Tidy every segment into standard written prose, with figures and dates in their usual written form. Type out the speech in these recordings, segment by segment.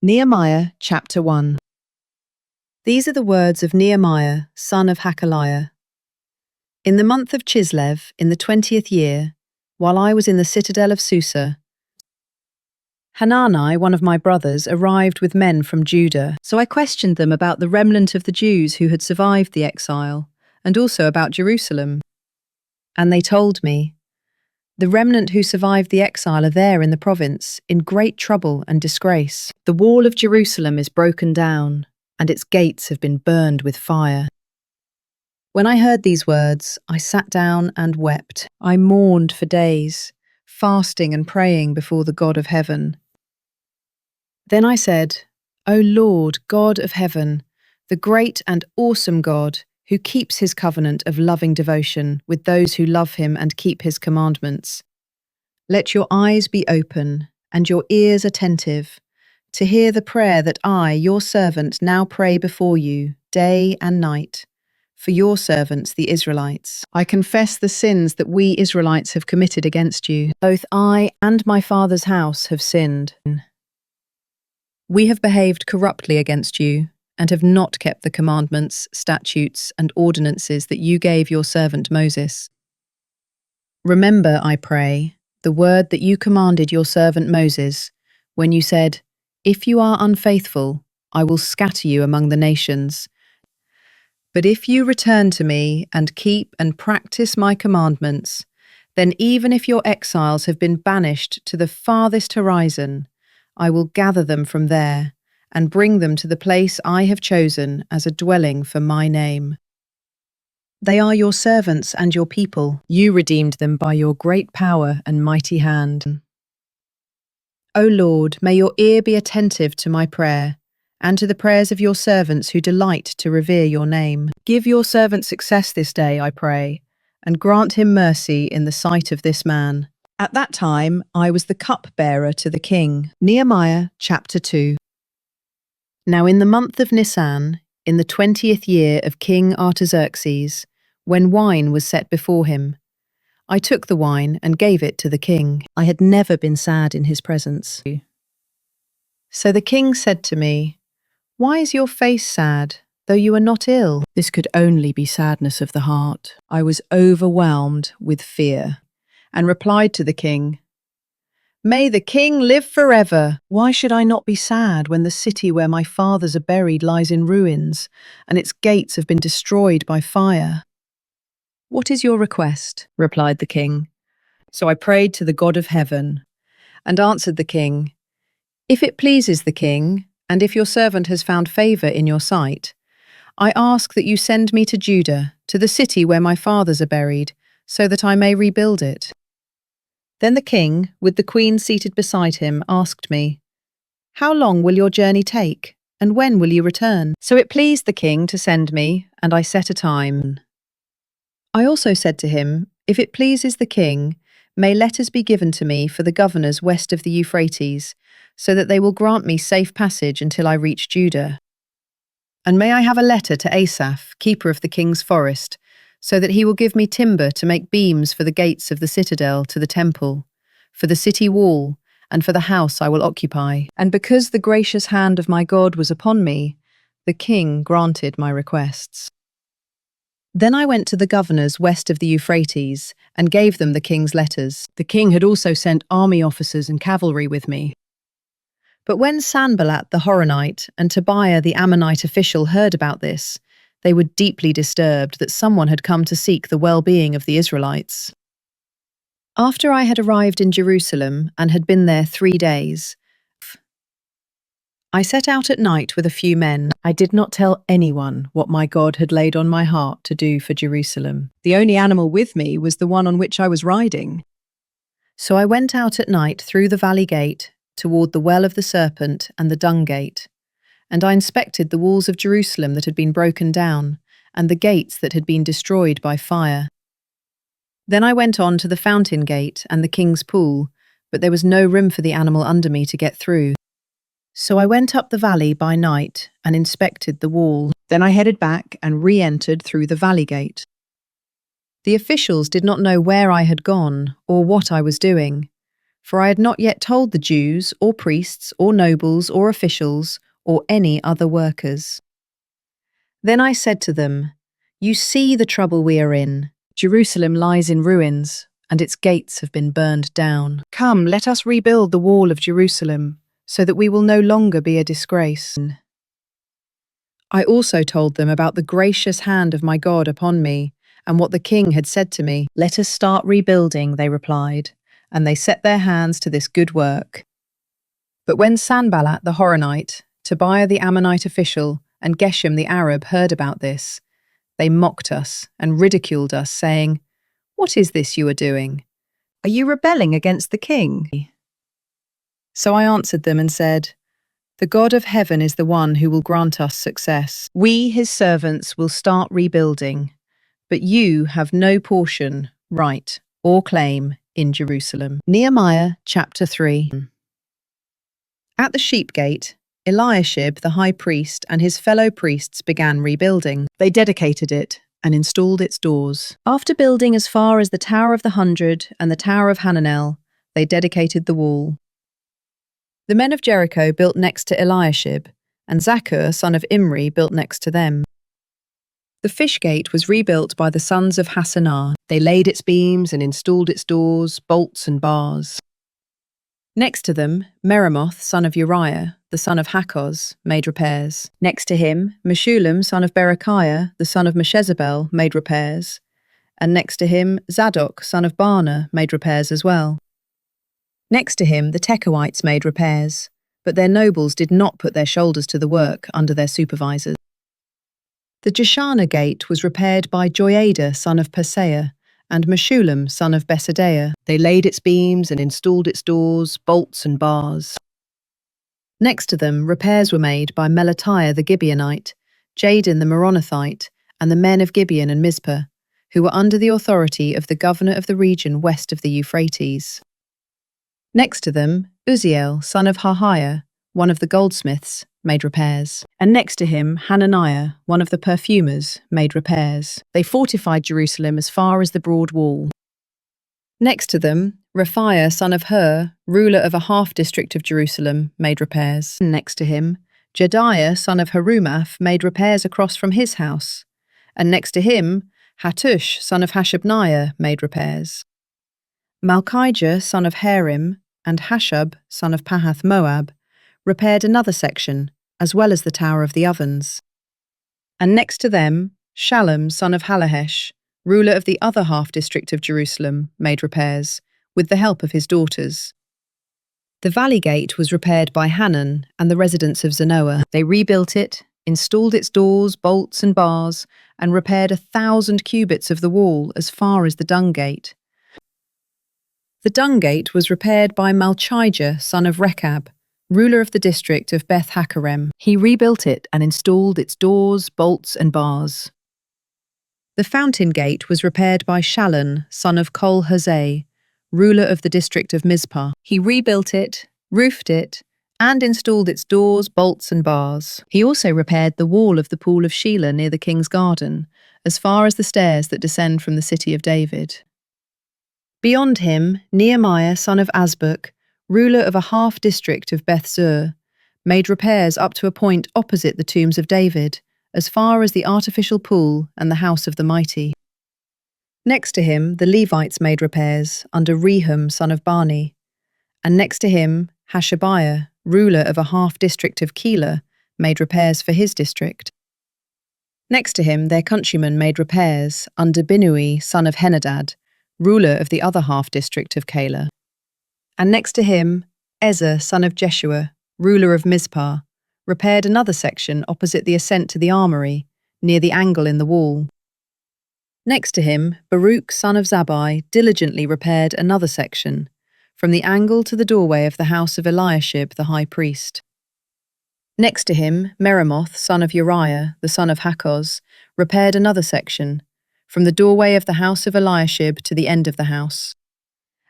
Nehemiah chapter 1. These are the words of Nehemiah, son of Hakaliah. In the month of Chislev, in the 20th year, while I was in the citadel of Susa, Hanani, one of my brothers, arrived with men from Judah. So I questioned them about the remnant of the Jews who had survived the exile, and also about Jerusalem. And they told me, "The remnant who survived the exile are there in the province, in great trouble and disgrace. The wall of Jerusalem is broken down, and its gates have been burned with fire." When I heard these words, I sat down and wept. I mourned for days, fasting and praying before the God of heaven. Then I said, "O Lord, God of heaven, the great and awesome God, who keeps his covenant of loving devotion with those who love him and keep his commandments. Let your eyes be open and your ears attentive to hear the prayer that I, your servant, now pray before you day and night for your servants, the Israelites. I confess the sins that we Israelites have committed against you. Both I and my father's house have sinned. We have behaved corruptly against you, and have not kept the commandments, statutes, and ordinances that you gave your servant Moses. Remember, I pray, the word that you commanded your servant Moses, when you said, 'If you are unfaithful, I will scatter you among the nations. But if you return to me and keep and practice my commandments, then even if your exiles have been banished to the farthest horizon, I will gather them from there and bring them to the place I have chosen as a dwelling for my name. They are your servants and your people. You redeemed them by your great power and mighty hand. O Lord, may your ear be attentive to my prayer, and to the prayers of your servants who delight to revere your name. Give your servant success this day, I pray, and grant him mercy in the sight of this man." At that time, I was the cupbearer to the king. Nehemiah chapter 2. Now in the month of Nisan, in the 20th year of King Artaxerxes, when wine was set before him, I took the wine and gave it to the king. I had never been sad in his presence. So the king said to me, "Why is your face sad, though you are not ill?" This could only be sadness of the heart. I was overwhelmed with fear, and replied to the king, "May the king live forever! Why should I not be sad when the city where my fathers are buried lies in ruins, and its gates have been destroyed by fire?" "What is your request?" replied the king. So I prayed to the God of heaven, and answered the king, "If it pleases the king, and if your servant has found favor in your sight, I ask that you send me to Judah, to the city where my fathers are buried, so that I may rebuild it." Then the king, with the queen seated beside him, asked me, "How long will your journey take, and when will you return?" So it pleased the king to send me, and I set a time. I also said to him, "If it pleases the king, may letters be given to me for the governors west of the Euphrates, so that they will grant me safe passage until I reach Judah. And may I have a letter to Asaph, keeper of the king's forest, so that he will give me timber to make beams for the gates of the citadel to the temple, for the city wall, and for the house I will occupy." And because the gracious hand of my God was upon me, the king granted my requests. Then I went to the governors west of the Euphrates and gave them the king's letters. The king had also sent army officers and cavalry with me. But when Sanballat the Horonite and Tobiah the Ammonite official heard about this, they were deeply disturbed that someone had come to seek the well-being of the Israelites. After I had arrived in Jerusalem and had been there 3 days, I set out at night with a few men. I did not tell anyone what my God had laid on my heart to do for Jerusalem. The only animal with me was the one on which I was riding. So I went out at night through the valley gate toward the well of the serpent and the dung gate, and I inspected the walls of Jerusalem that had been broken down, and the gates that had been destroyed by fire. Then I went on to the fountain gate and the king's pool, but there was no room for the animal under me to get through. So I went up the valley by night and inspected the wall. Then I headed back and re-entered through the valley gate. The officials did not know where I had gone or what I was doing, for I had not yet told the Jews, or priests, or nobles, or officials, or any other workers. Then I said to them, "You see the trouble we are in. Jerusalem lies in ruins, and its gates have been burned down. Come, let us rebuild the wall of Jerusalem, so that we will no longer be a disgrace." I also told them about the gracious hand of my God upon me, and what the king had said to me. "Let us start rebuilding," they replied, and they set their hands to this good work. But when Sanballat the Horonite, Tobiah the Ammonite official, and Geshem the Arab heard about this, they mocked us and ridiculed us, saying, "What is this you are doing? Are you rebelling against the king?" So I answered them and said, "The God of heaven is the one who will grant us success. We, his servants, will start rebuilding, but you have no portion, right, or claim in Jerusalem." Nehemiah chapter 3. At the sheep gate, Eliashib the high priest and his fellow priests began rebuilding. They dedicated it and installed its doors. After building as far as the Tower of the 100 and the Tower of Hananel, they dedicated the wall. The men of Jericho built next to Eliashib, and Zaccur son of Imri built next to them. The fish gate was rebuilt by the sons of Hassanah. They laid its beams and installed its doors, bolts and bars. Next to them, Meremoth son of Uriah, the son of Hakkoz, made repairs. Next to him, Meshullam son of Berechiah, the son of Meshezabel, made repairs. And next to him, Zadok son of Baana made repairs as well. Next to him, the Tekoites made repairs, but their nobles did not put their shoulders to the work under their supervisors. The Jeshanah gate was repaired by Joiada son of Paseah and Meshullam son of Besodeiah. They laid its beams and installed its doors, bolts and bars. Next to them, repairs were made by Melatiah the Gibeonite, Jadin the Meronothite, and the men of Gibeon and Mizpah, who were under the authority of the governor of the region west of the Euphrates. Next to them, Uzziel son of Harhiah, one of the goldsmiths, made repairs. And next to him, Hananiah, one of the perfumers, made repairs. They fortified Jerusalem as far as the broad wall. Next to them, Raphiah son of Hur, ruler of a half-district of Jerusalem, made repairs. Next to him, Jediah son of Harumaph made repairs across from his house. And next to him, Hattush son of Hashabniah made repairs. Malchijah son of Harim and Hashub son of Pahath Moab repaired another section, as well as the Tower of the Ovens. And next to them, Shallum son of Halahesh, ruler of the other half-district of Jerusalem, made repairs, with the help of his daughters. The valley gate was repaired by Hanan and the residents of Zanoah. They rebuilt it, installed its doors, bolts and bars, and repaired 1,000 cubits of the wall as far as the dung gate. The dung gate was repaired by Malchijah son of Rechab, ruler of the district of Beth Hakerem. He rebuilt it and installed its doors, bolts and bars. The fountain gate was repaired by Shallun son of Kol Hazai, ruler of the district of Mizpah. He rebuilt it, roofed it, and installed its doors, bolts and bars. He also repaired the wall of the pool of Shelah near the king's garden, as far as the stairs that descend from the city of David. Beyond him, Nehemiah son of Azbuk, ruler of a half-district of Beth-zur, made repairs up to a point opposite the tombs of David, as far as the artificial pool and the house of the mighty. Next to him, the Levites made repairs under Rehum son of Bani, and next to him, Hashabiah, ruler of a half-district of Keilah, made repairs for his district. Next to him, their countrymen made repairs under Binnui son of Henadad, ruler of the other half-district of Keilah. And next to him, Ezer son of Jeshua, ruler of Mizpah, repaired another section opposite the ascent to the armory, near the angle in the wall. Next to him, Baruch son of Zabbai diligently repaired another section, from the angle to the doorway of the house of Eliashib the high priest. Next to him, Meremoth son of Uriah, the son of Hakkoz, repaired another section, from the doorway of the house of Eliashib to the end of the house.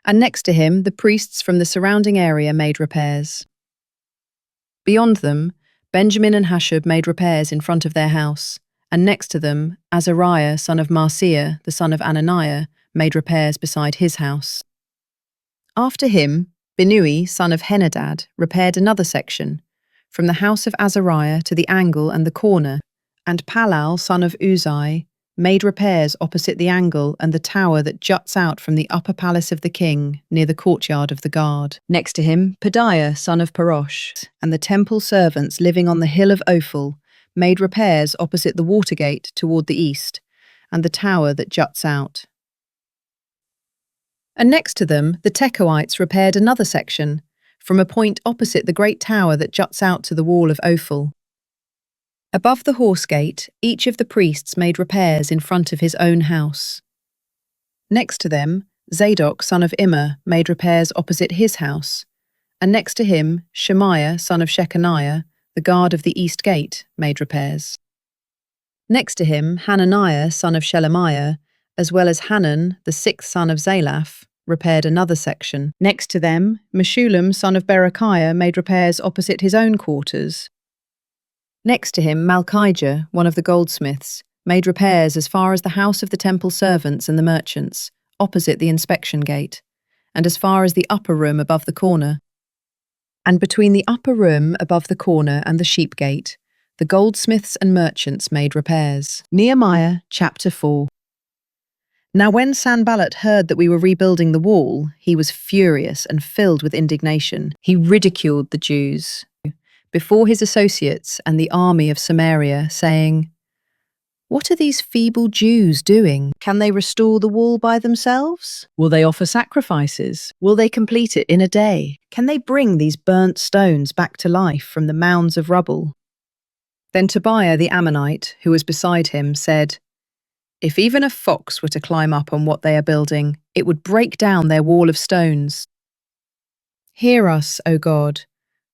And next to him, the priests from the surrounding area made repairs. Beyond them, Benjamin and Hashub made repairs in front of their house, and next to them, Azariah son of Marciah, the son of Ananiah, made repairs beside his house. After him, Binnui, son of Henadad, repaired another section, from the house of Azariah to the angle and the corner, and Palal, son of Uzai, made repairs opposite the angle and the tower that juts out from the upper palace of the king, near the courtyard of the guard. Next to him, Pedaiah, son of Parosh, and the temple servants living on the hill of Ophel, made repairs opposite the water gate toward the east, and the tower that juts out. And next to them, the Tekoites repaired another section, from a point opposite the great tower that juts out to the wall of Ophel. Above the horse gate, each of the priests made repairs in front of his own house. Next to them, Zadok, son of Immer, made repairs opposite his house, and next to him, Shemaiah, son of Shechaniah, the guard of the east gate, made repairs. Next to him, Hananiah, son of Shelemiah, as well as Hanan, the sixth son of Zalaph, repaired another section. Next to them, Meshullam, son of Berechiah, made repairs opposite his own quarters. Next to him, Malchijah, one of the goldsmiths, made repairs as far as the house of the temple servants and the merchants, opposite the inspection gate, and as far as the upper room above the corner. And between the upper room above the corner and the sheep gate, the goldsmiths and merchants made repairs. Nehemiah chapter 4. Now when Sanballat heard that we were rebuilding the wall, he was furious and filled with indignation. He ridiculed the Jews before his associates and the army of Samaria, saying, "What are these feeble Jews doing? Can they restore the wall by themselves? Will they offer sacrifices? Will they complete it in a day? Can they bring these burnt stones back to life from the mounds of rubble?" Then Tobiah the Ammonite, who was beside him, said, "If even a fox were to climb up on what they are building, it would break down their wall of stones. Hear us, O God,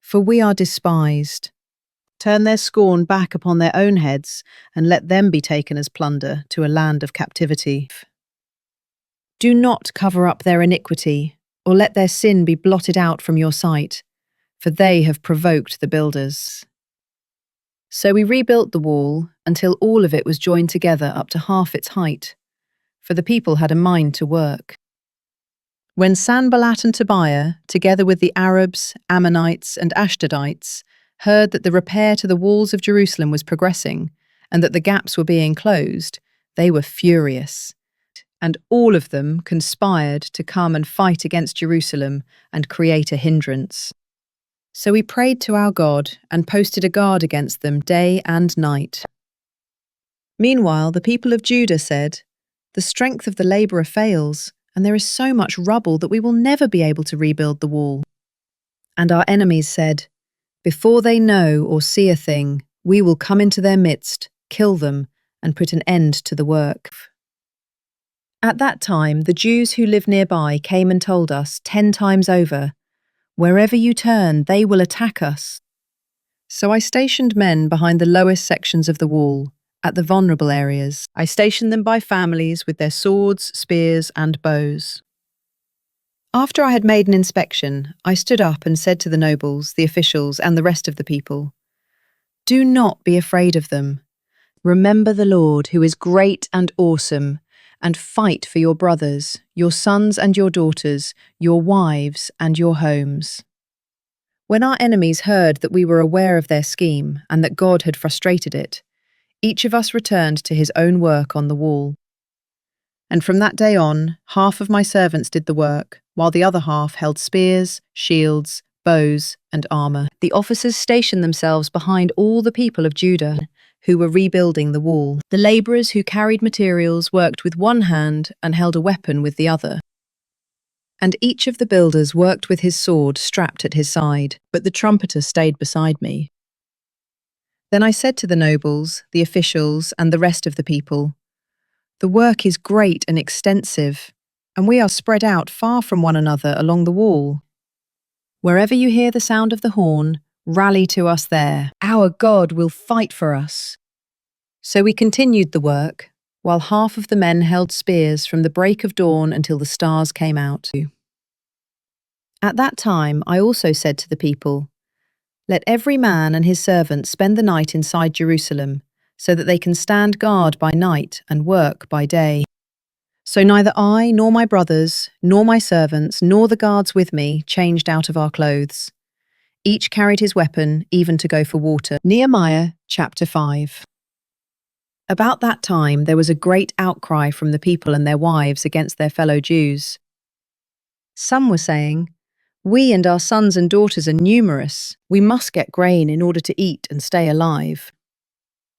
for we are despised. Turn their scorn back upon their own heads, and let them be taken as plunder to a land of captivity. Do not cover up their iniquity, or let their sin be blotted out from your sight, for they have provoked the builders." So we rebuilt the wall until all of it was joined together up to half its height, for the people had a mind to work. When Sanballat and Tobiah, together with the Arabs, Ammonites, and Ashdodites, heard that the repair to the walls of Jerusalem was progressing and that the gaps were being closed, they were furious, and all of them conspired to come and fight against Jerusalem and create a hindrance. So we prayed to our God and posted a guard against them day and night. Meanwhile, the people of Judah said, "The strength of the labourer fails, and there is so much rubble that we will never be able to rebuild the wall." And our enemies said, "Before they know or see a thing, we will come into their midst, kill them, and put an end to the work." At that time, the Jews who lived nearby came and told us 10 times over, "Wherever you turn, they will attack us." So I stationed men behind the lowest sections of the wall, at the vulnerable areas. I stationed them by families with their swords, spears, and bows. After I had made an inspection, I stood up and said to the nobles, the officials, and the rest of the people, "Do not be afraid of them. Remember the Lord, who is great and awesome, and fight for your brothers, your sons and your daughters, your wives and your homes." When our enemies heard that we were aware of their scheme and that God had frustrated it, each of us returned to his own work on the wall. And from that day on, half of my servants did the work, while the other half held spears, shields, bows, and armour. The officers stationed themselves behind all the people of Judah, who were rebuilding the wall. The labourers who carried materials worked with one hand and held a weapon with the other. And each of the builders worked with his sword strapped at his side, but the trumpeter stayed beside me. Then I said to the nobles, the officials, and the rest of the people, "The work is great and extensive, and we are spread out far from one another along the wall. Wherever you hear the sound of the horn, rally to us there. Our God will fight for us." So we continued the work, while half of the men held spears from the break of dawn until the stars came out. At that time I also said to the people, "Let every man and his servant spend the night inside Jerusalem, so that they can stand guard by night and work by day. So neither I, nor my brothers, nor my servants, nor the guards with me changed out of our clothes. Each carried his weapon, even to go for water. Nehemiah chapter 5. About that time there was a great outcry from the people and their wives against their fellow Jews. Some were saying, "We and our sons and daughters are numerous. We must get grain in order to eat and stay alive."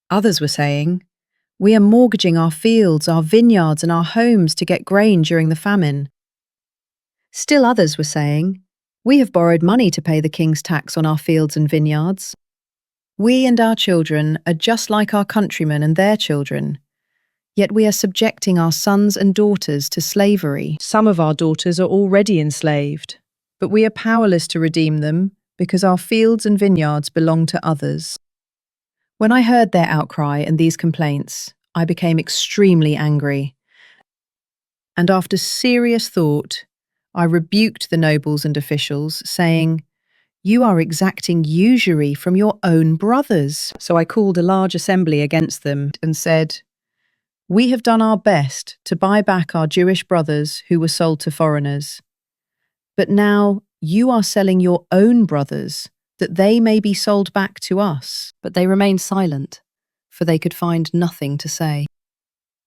Others were saying, "We are mortgaging our fields, our vineyards, and our homes to get grain during the famine." Still others were saying, "We have borrowed money to pay the king's tax on our fields and vineyards. We and our children are just like our countrymen and their children. Yet we are subjecting our sons and daughters to slavery. Some of our daughters are already enslaved, but we are powerless to redeem them because our fields and vineyards belong to others." When I heard their outcry and these complaints, I became extremely angry. And after serious thought, I rebuked the nobles and officials, saying, "You are exacting usury from your own brothers." So I called a large assembly against them and said, "We have done our best to buy back our Jewish brothers who were sold to foreigners. But now you are selling your own brothers, that they may be sold back to us." But they remained silent, for they could find nothing to say.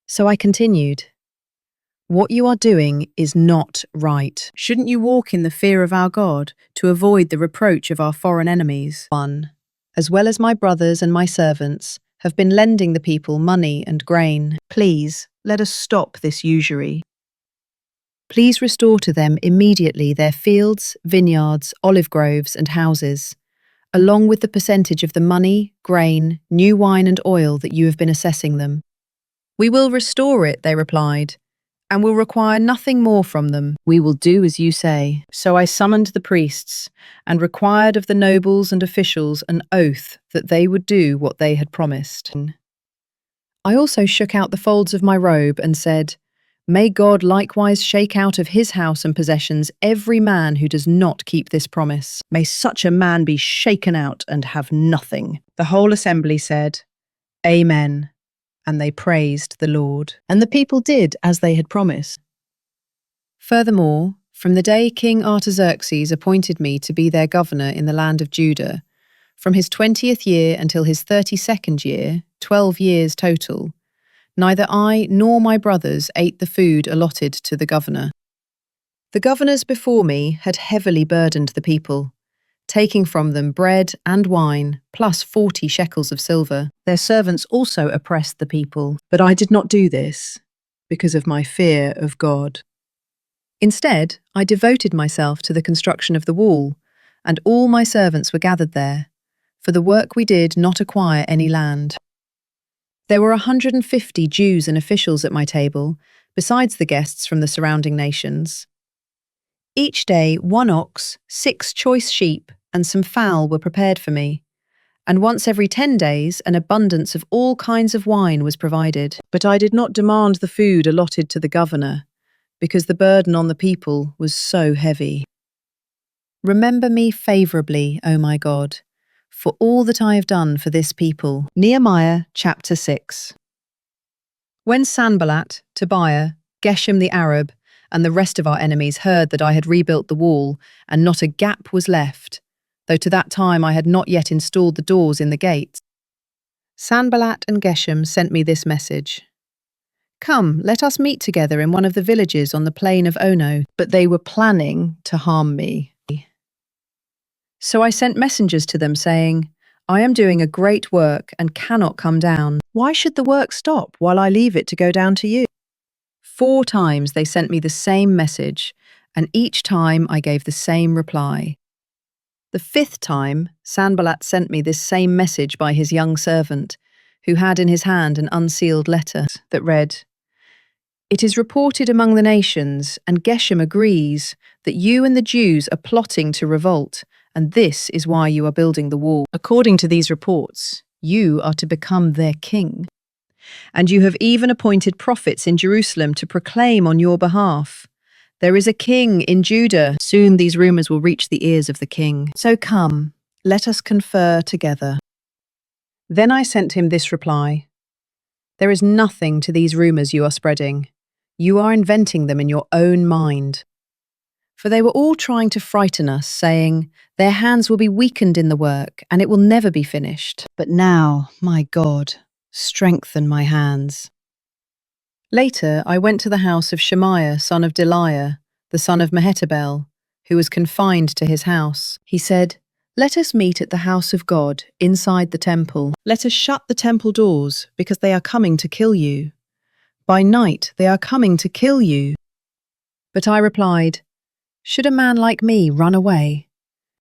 So I continued, "What you are doing is not right. Shouldn't you walk in the fear of our God to avoid the reproach of our foreign enemies? 1. As well as my brothers and my servants have been lending the people money and grain. Please, let us stop this usury. Please restore to them immediately their fields, vineyards, olive groves, and houses, along with the percentage of the money, grain, new wine, and oil that you have been assessing them." "We will restore it," they replied, "and will require nothing more from them. We will do as you say." So I summoned the priests and required of the nobles and officials an oath that they would do what they had promised. I also shook out the folds of my robe and said, "May God likewise shake out of his house and possessions every man who does not keep this promise. May such a man be shaken out and have nothing." The whole assembly said, "Amen," and they praised the Lord. And the people did as they had promised. Furthermore, from the day King Artaxerxes appointed me to be their governor in the land of Judah, from his 20th year until his 32nd year, 12 years total, neither I nor my brothers ate the food allotted to the governor. The governors before me had heavily burdened the people, taking from them bread and wine, plus 40 shekels of silver. Their servants also oppressed the people, but I did not do this, because of my fear of God. Instead, I devoted myself to the construction of the wall, and all my servants were gathered there, for the work we did not acquire any land. There were 150 Jews and officials at my table, besides the guests from the surrounding nations. Each day 1 ox, 6 choice sheep, and some fowl were prepared for me, and once every 10 days an abundance of all kinds of wine was provided. But I did not demand the food allotted to the governor, because the burden on the people was so heavy. Remember me favourably, O my God, for all that I have done for this people. Nehemiah chapter 6. When Sanballat, Tobiah, Geshem the Arab, and the rest of our enemies heard that I had rebuilt the wall, and not a gap was left, though to that time I had not yet installed the doors in the gates, Sanballat and Geshem sent me this message: "Come, let us meet together in one of the villages on the plain of Ono." But they were planning to harm me. So I sent messengers to them saying, "I am doing a great work and cannot come down. Why should the work stop while I leave it to go down to you?" 4 times they sent me the same message, and each time I gave the same reply. The 5th time, Sanballat sent me this same message by his young servant, who had in his hand an unsealed letter that read, "It is reported among the nations, and Geshem agrees, that you and the Jews are plotting to revolt, and this is why you are building the wall. According to these reports, you are to become their king. And you have even appointed prophets in Jerusalem to proclaim on your behalf, 'There is a king in Judah.' Soon these rumors will reach the ears of the king. So come, let us confer together." Then I sent him this reply: "There is nothing to these rumors you are spreading. You are inventing them in your own mind. For they were all trying to frighten us, saying, their hands will be weakened in the work, and it will never be finished. But now, my God, strengthen my hands. Later, I went to the house of Shemaiah, son of Deliah, the son of Mehetabel, who was confined to his house. He said, let us meet at the house of God, inside the temple. Let us shut the temple doors, because they are coming to kill you. By night they are coming to kill you. But I replied, should a man like me run away?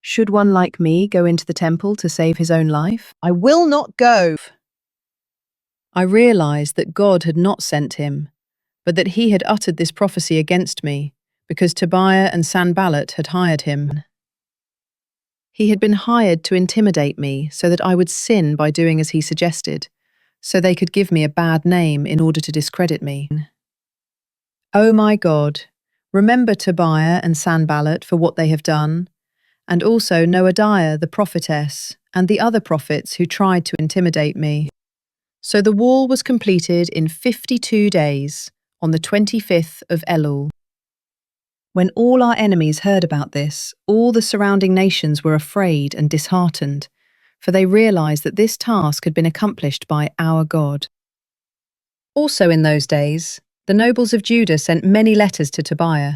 Should one like me go into the temple to save his own life? I will not go. I realized that God had not sent him, but that he had uttered this prophecy against me, because Tobiah and Sanballat had hired him. He had been hired to intimidate me so that I would sin by doing as he suggested, so they could give me a bad name in order to discredit me. O my God, remember Tobiah and Sanballat for what they have done, and also Noadiah the prophetess and the other prophets who tried to intimidate me. So the wall was completed in 52 days, on the 25th of Elul. When all our enemies heard about this, all the surrounding nations were afraid and disheartened, for they realized that this task had been accomplished by our God. Also in those days, the nobles of Judah sent many letters to Tobiah,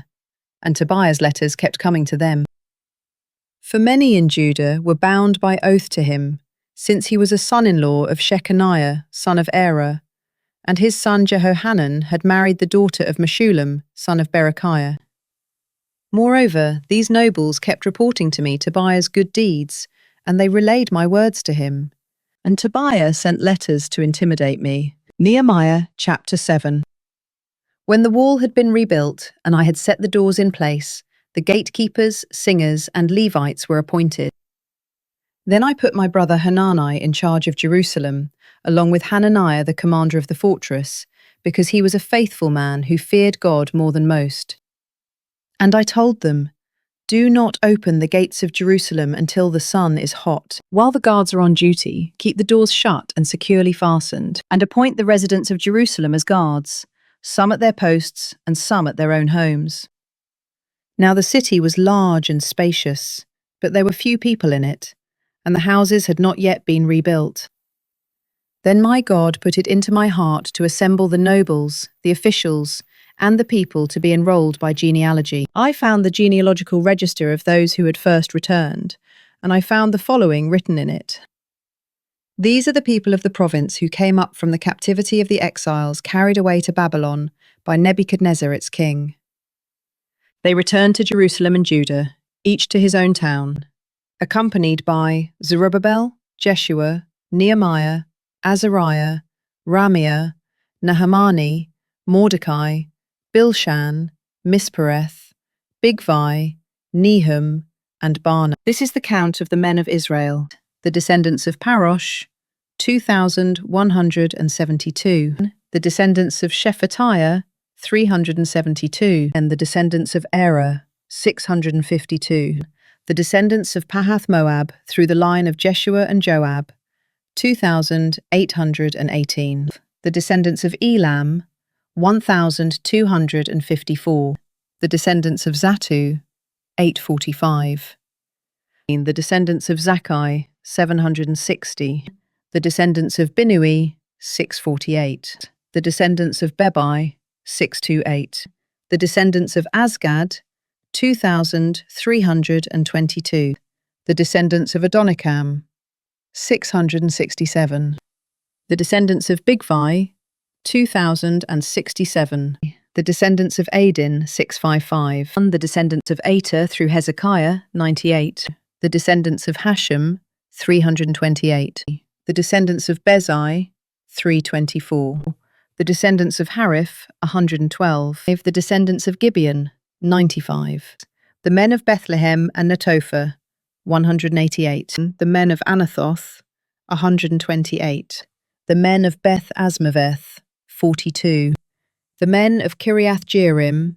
and Tobiah's letters kept coming to them. For many in Judah were bound by oath to him, since he was a son-in-law of Shechaniah, son of Era, and his son Jehohanan had married the daughter of Meshullam, son of Berechiah. Moreover, these nobles kept reporting to me Tobiah's good deeds, and they relayed my words to him. And Tobiah sent letters to intimidate me. Nehemiah chapter 7. When the wall had been rebuilt, and I had set the doors in place, the gatekeepers, singers, and Levites were appointed. Then I put my brother Hanani in charge of Jerusalem, along with Hananiah the commander of the fortress, because he was a faithful man who feared God more than most. And I told them, do not open the gates of Jerusalem until the sun is hot. While the guards are on duty, keep the doors shut and securely fastened, and appoint the residents of Jerusalem as guards, some at their posts and some at their own homes. Now the city was large and spacious, but there were few people in it, and the houses had not yet been rebuilt. Then my God put it into my heart to assemble the nobles, the officials, and the people to be enrolled by genealogy. I found the genealogical register of those who had first returned, and I found the following written in it. These are the people of the province who came up from the captivity of the exiles carried away to Babylon by Nebuchadnezzar its king. They returned to Jerusalem and Judah, each to his own town, accompanied by Zerubbabel, Jeshua, Nehemiah, Azariah, Ramiah, Nahamani, Mordecai, Bilshan, Mispereth, Bigvai, Nehum, and Baanah. This is the count of the men of Israel, the descendants of Parosh, 2,172, the descendants of Shephatiah, 372, and the descendants of Era, 652, the descendants of Pahath Moab through the line of Jeshua and Joab, 2,818, the descendants of Elam, 1,254, the descendants of Zatu, 845, the descendants of Zakkai, 760, the descendants of Binnui, 648, the descendants of Bebai, 628, the descendants of Azgad, 2,322, the descendants of Adonikam, 667, the descendants of Bigvai, 2,067, the descendants of Adin, 655, the descendants of Ater through Hezekiah, 98, the descendants of Hashem, 328, the descendants of Bezai, 324, the descendants of Hariph, 112, the descendants of Gibeon, 95, the men of Bethlehem and Netophah, 188, the men of Anathoth, 128, the men of Beth Asmaveth, 42, the men of Kiriath Jearim,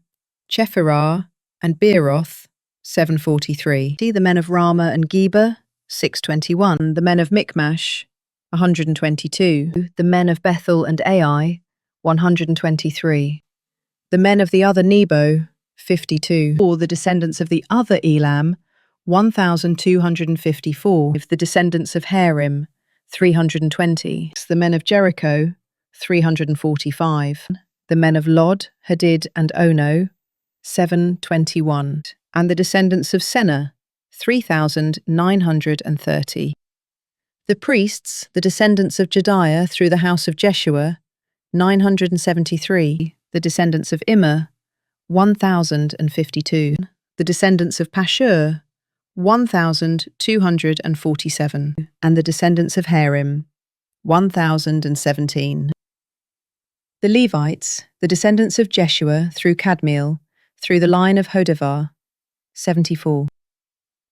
Chephirah, and Beeroth, 743, the men of Ramah and Geba, 621, the men of Michmash, 122, the men of Bethel and Ai, 123, The men of the other Nebo, 52. Or the descendants of the other Elam, 1,254. The descendants of Harim, 320. The men of Jericho, 345. The men of Lod, Hadid, and Ono, 721. And the descendants of Senah, 3,930. The priests, the descendants of Jediah through the house of Jeshua, 973. The descendants of Immer, 1,052. The descendants of Pashur, 1,247. And the descendants of Harim, 1,017. The Levites, the descendants of Jeshua through Kadmiel, through the line of Hodavar, 74.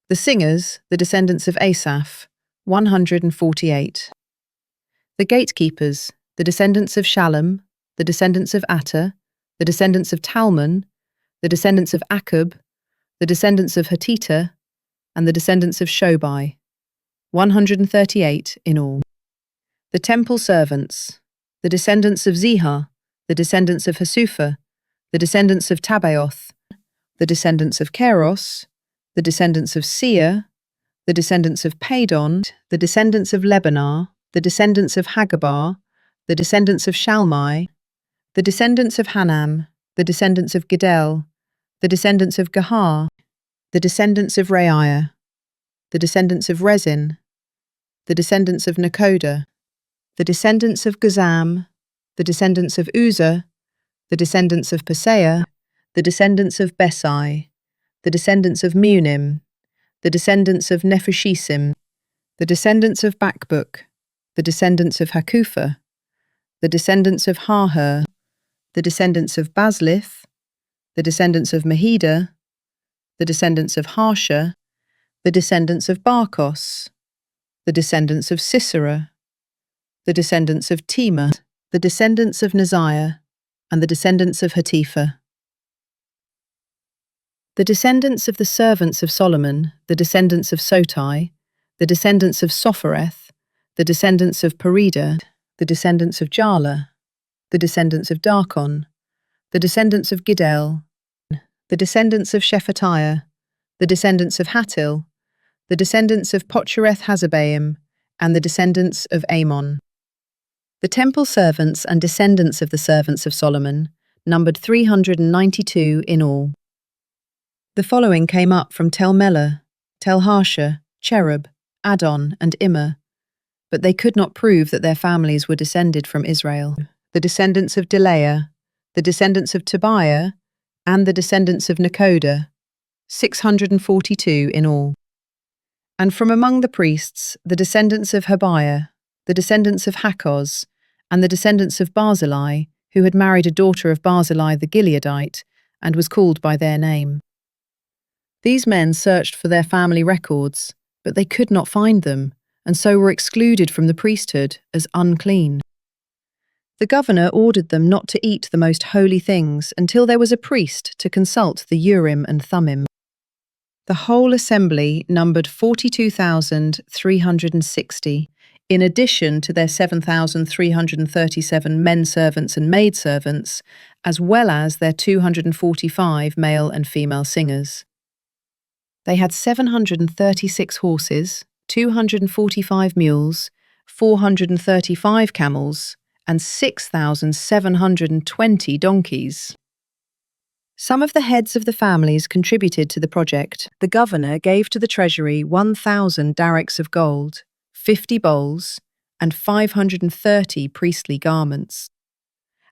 The singers, the descendants of Asaph, 148. The gatekeepers, the descendants of Shallum, the descendants of Atta, the descendants of Talmon, the descendants of Akub, the descendants of Hatita, and the descendants of Shobai, 138 in all. The temple servants, the descendants of Zihah, the descendants of Hasupha, the descendants of Tabaoth, the descendants of Keros, the descendants of Seir, the descendants of Padon, the descendants of Lebanon, the descendants of Hagabar, the descendants of Shalmai, the descendants of Hanam, the descendants of Gidel, the descendants of Gahar, the descendants of Reiah, the descendants of Rezin, the descendants of Nakoda, the descendants of Gazam, the descendants of Uzzah, the descendants of Paseah, the descendants of Besai, the descendants of Munim, the descendants of Nephishisim, the descendants of Bakbuk, the descendants of Hakupha, the descendants of Harher, the descendants of Baslith, the descendants of Mahida, the descendants of Harsha, the descendants of Barkos, the descendants of Sisera, the descendants of Tema, the descendants of Neziah, and the descendants of Hatipha. The descendants of the servants of Solomon, the descendants of Sotai, the descendants of Sophereth, the descendants of Perida, the descendants of Jala, the descendants of Darkon, the descendants of Gidel, the descendants of Shephatiah, the descendants of Hattil, the descendants of Pochereth-Hazabaim, and the descendants of Amon. The temple servants and descendants of the servants of Solomon numbered 392 in all. The following came up from Tel Melah, Tel Harsha, Cherub, Adon, and Immer, but they could not prove that their families were descended from Israel. The descendants of Delaiah, the descendants of Tobiah, and the descendants of Nakoda, 642 in all. And from among the priests, the descendants of Habiah, the descendants of Hakkoz, and the descendants of Barzillai, who had married a daughter of Barzillai the Gileadite, and was called by their name. These men searched for their family records, but they could not find them, and so were excluded from the priesthood as unclean. The governor ordered them not to eat the most holy things until there was a priest to consult the Urim and Thummim. The whole assembly numbered 42,360, in addition to their 7,337 men servants and maid servants, as well as their 245 male and female singers. They had 736 horses, 245 mules, 435 camels, and 6,720 donkeys. Some of the heads of the families contributed to the project. The governor gave to the treasury 1,000 darricks of gold, 50 bowls, and 530 priestly garments.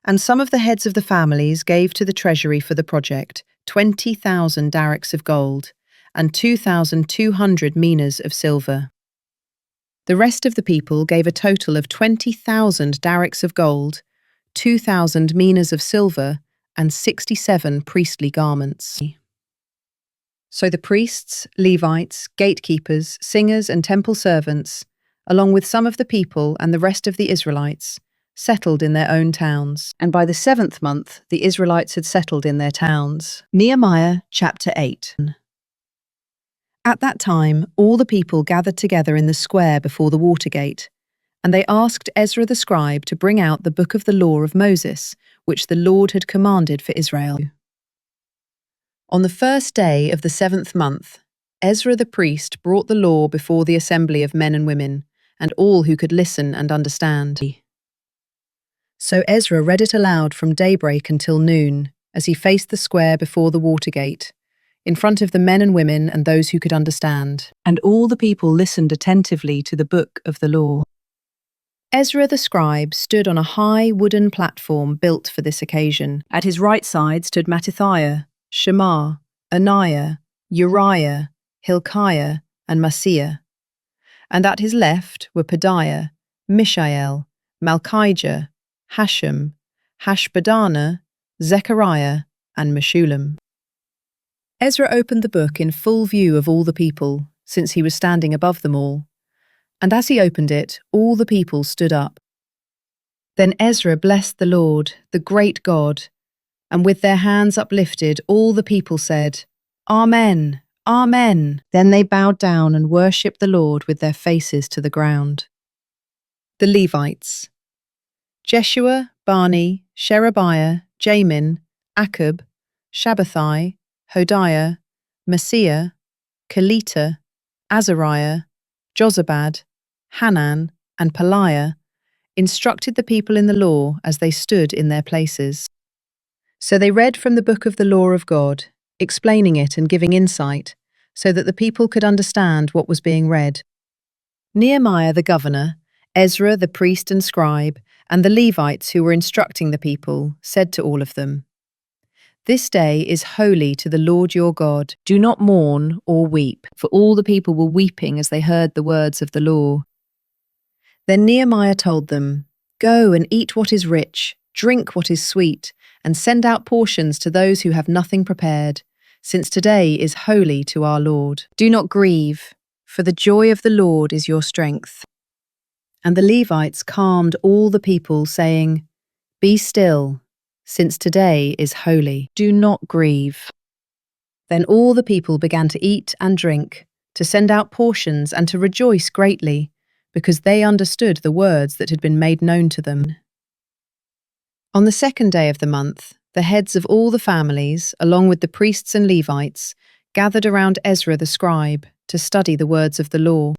And some of the heads of the families gave to the treasury for the project 20,000 darricks of gold, and 2,200 minas of silver. The rest of the people gave a total of 20,000 darricks of gold, 2,000 minas of silver, and 67 priestly garments. So the priests, Levites, gatekeepers, singers, and temple servants, along with some of the people and the rest of the Israelites, settled in their own towns. And by the 7th month, the Israelites had settled in their towns. Nehemiah chapter 8. At that time, all the people gathered together in the square before the water gate, And they asked Ezra the scribe to bring out the book of the law of Moses, which the Lord had commanded for Israel. On the first day of the 7th month, Ezra the priest brought the law before the assembly of men and women, and all who could listen and understand. So Ezra read it aloud from daybreak until noon, as he faced the square before the water gate, in front of the men and women and those who could understand. And all the people listened attentively to the book of the law. Ezra the scribe stood on a high wooden platform built for this occasion. At his right side stood Mattithiah, Shema, Ananiah, Uriah, Hilkiah, and Maaseiah. And at his left were Pedaiah, Mishael, Malchijah, Hashem, Hashbaddanah, Zechariah, and Meshullam. Ezra opened the book in full view of all the people, since he was standing above them all. And as he opened it, all the people stood up. Then Ezra blessed the Lord, the great God, and with their hands uplifted, all the people said, Amen, Amen. Then they bowed down and worshipped the Lord with their faces to the ground. The Levites: Jeshua, Bani, Sherebiah, Jamin, Akkub, Shabbathai, Hodiah, Maaseiah, Kelita, Azariah, Jozabad, Hanan, and Pelaiah, instructed the people in the law as they stood in their places. So they read from the book of the law of God, explaining it and giving insight, so that the people could understand what was being read. Nehemiah the governor, Ezra the priest and scribe, and the Levites who were instructing the people, said to all of them, This day is holy to the Lord your God. Do not mourn or weep. For all the people were weeping as they heard the words of the law. Then Nehemiah told them, Go and eat what is rich, drink what is sweet, and send out portions to those who have nothing prepared, since today is holy to our Lord. Do not grieve, for the joy of the Lord is your strength. And the Levites calmed all the people, saying, Be still, since today is holy. Do not grieve. Then all the people began to eat and drink, to send out portions and to rejoice greatly, because they understood the words that had been made known to them. On the 2nd day of the month, the heads of all the families, along with the priests and Levites, gathered around Ezra the scribe to study the words of the law.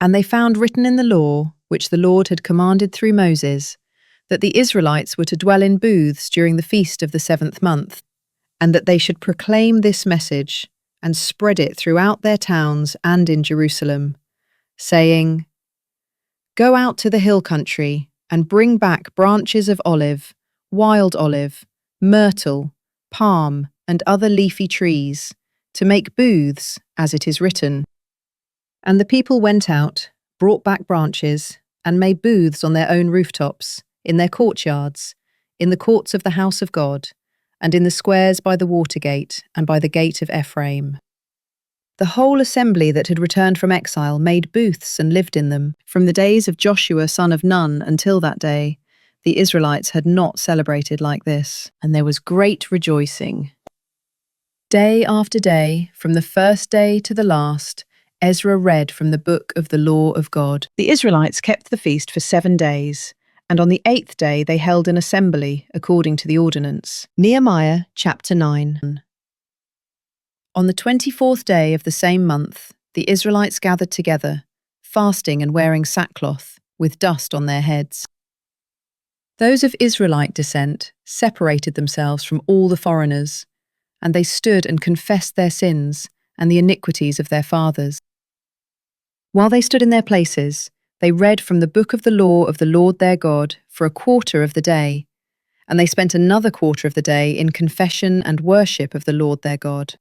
And they found written in the law, which the Lord had commanded through Moses, that the Israelites were to dwell in booths during the feast of the 7th month, and that they should proclaim this message and spread it throughout their towns and in Jerusalem, saying, Go out to the hill country and bring back branches of olive, wild olive, myrtle, palm, and other leafy trees, to make booths, as it is written. And the people went out, brought back branches, and made booths on their own rooftops, in their courtyards, in the courts of the house of God, and in the squares by the water gate and by the gate of Ephraim. The whole assembly that had returned from exile made booths and lived in them. From the days of Joshua son of Nun until that day, the Israelites had not celebrated like this, and there was great rejoicing. Day after day, from the first day to the last, Ezra read from the book of the law of God. The Israelites kept the feast for 7 days, and on the 8th day they held an assembly according to the ordinance. Nehemiah chapter 9. On the 24th day of the same month, the Israelites gathered together, fasting and wearing sackcloth, with dust on their heads. Those of Israelite descent separated themselves from all the foreigners, and they stood and confessed their sins and the iniquities of their fathers. While they stood in their places, they read from the book of the law of the Lord their God for a quarter of the day, and they spent another quarter of the day in confession and worship of the Lord their God.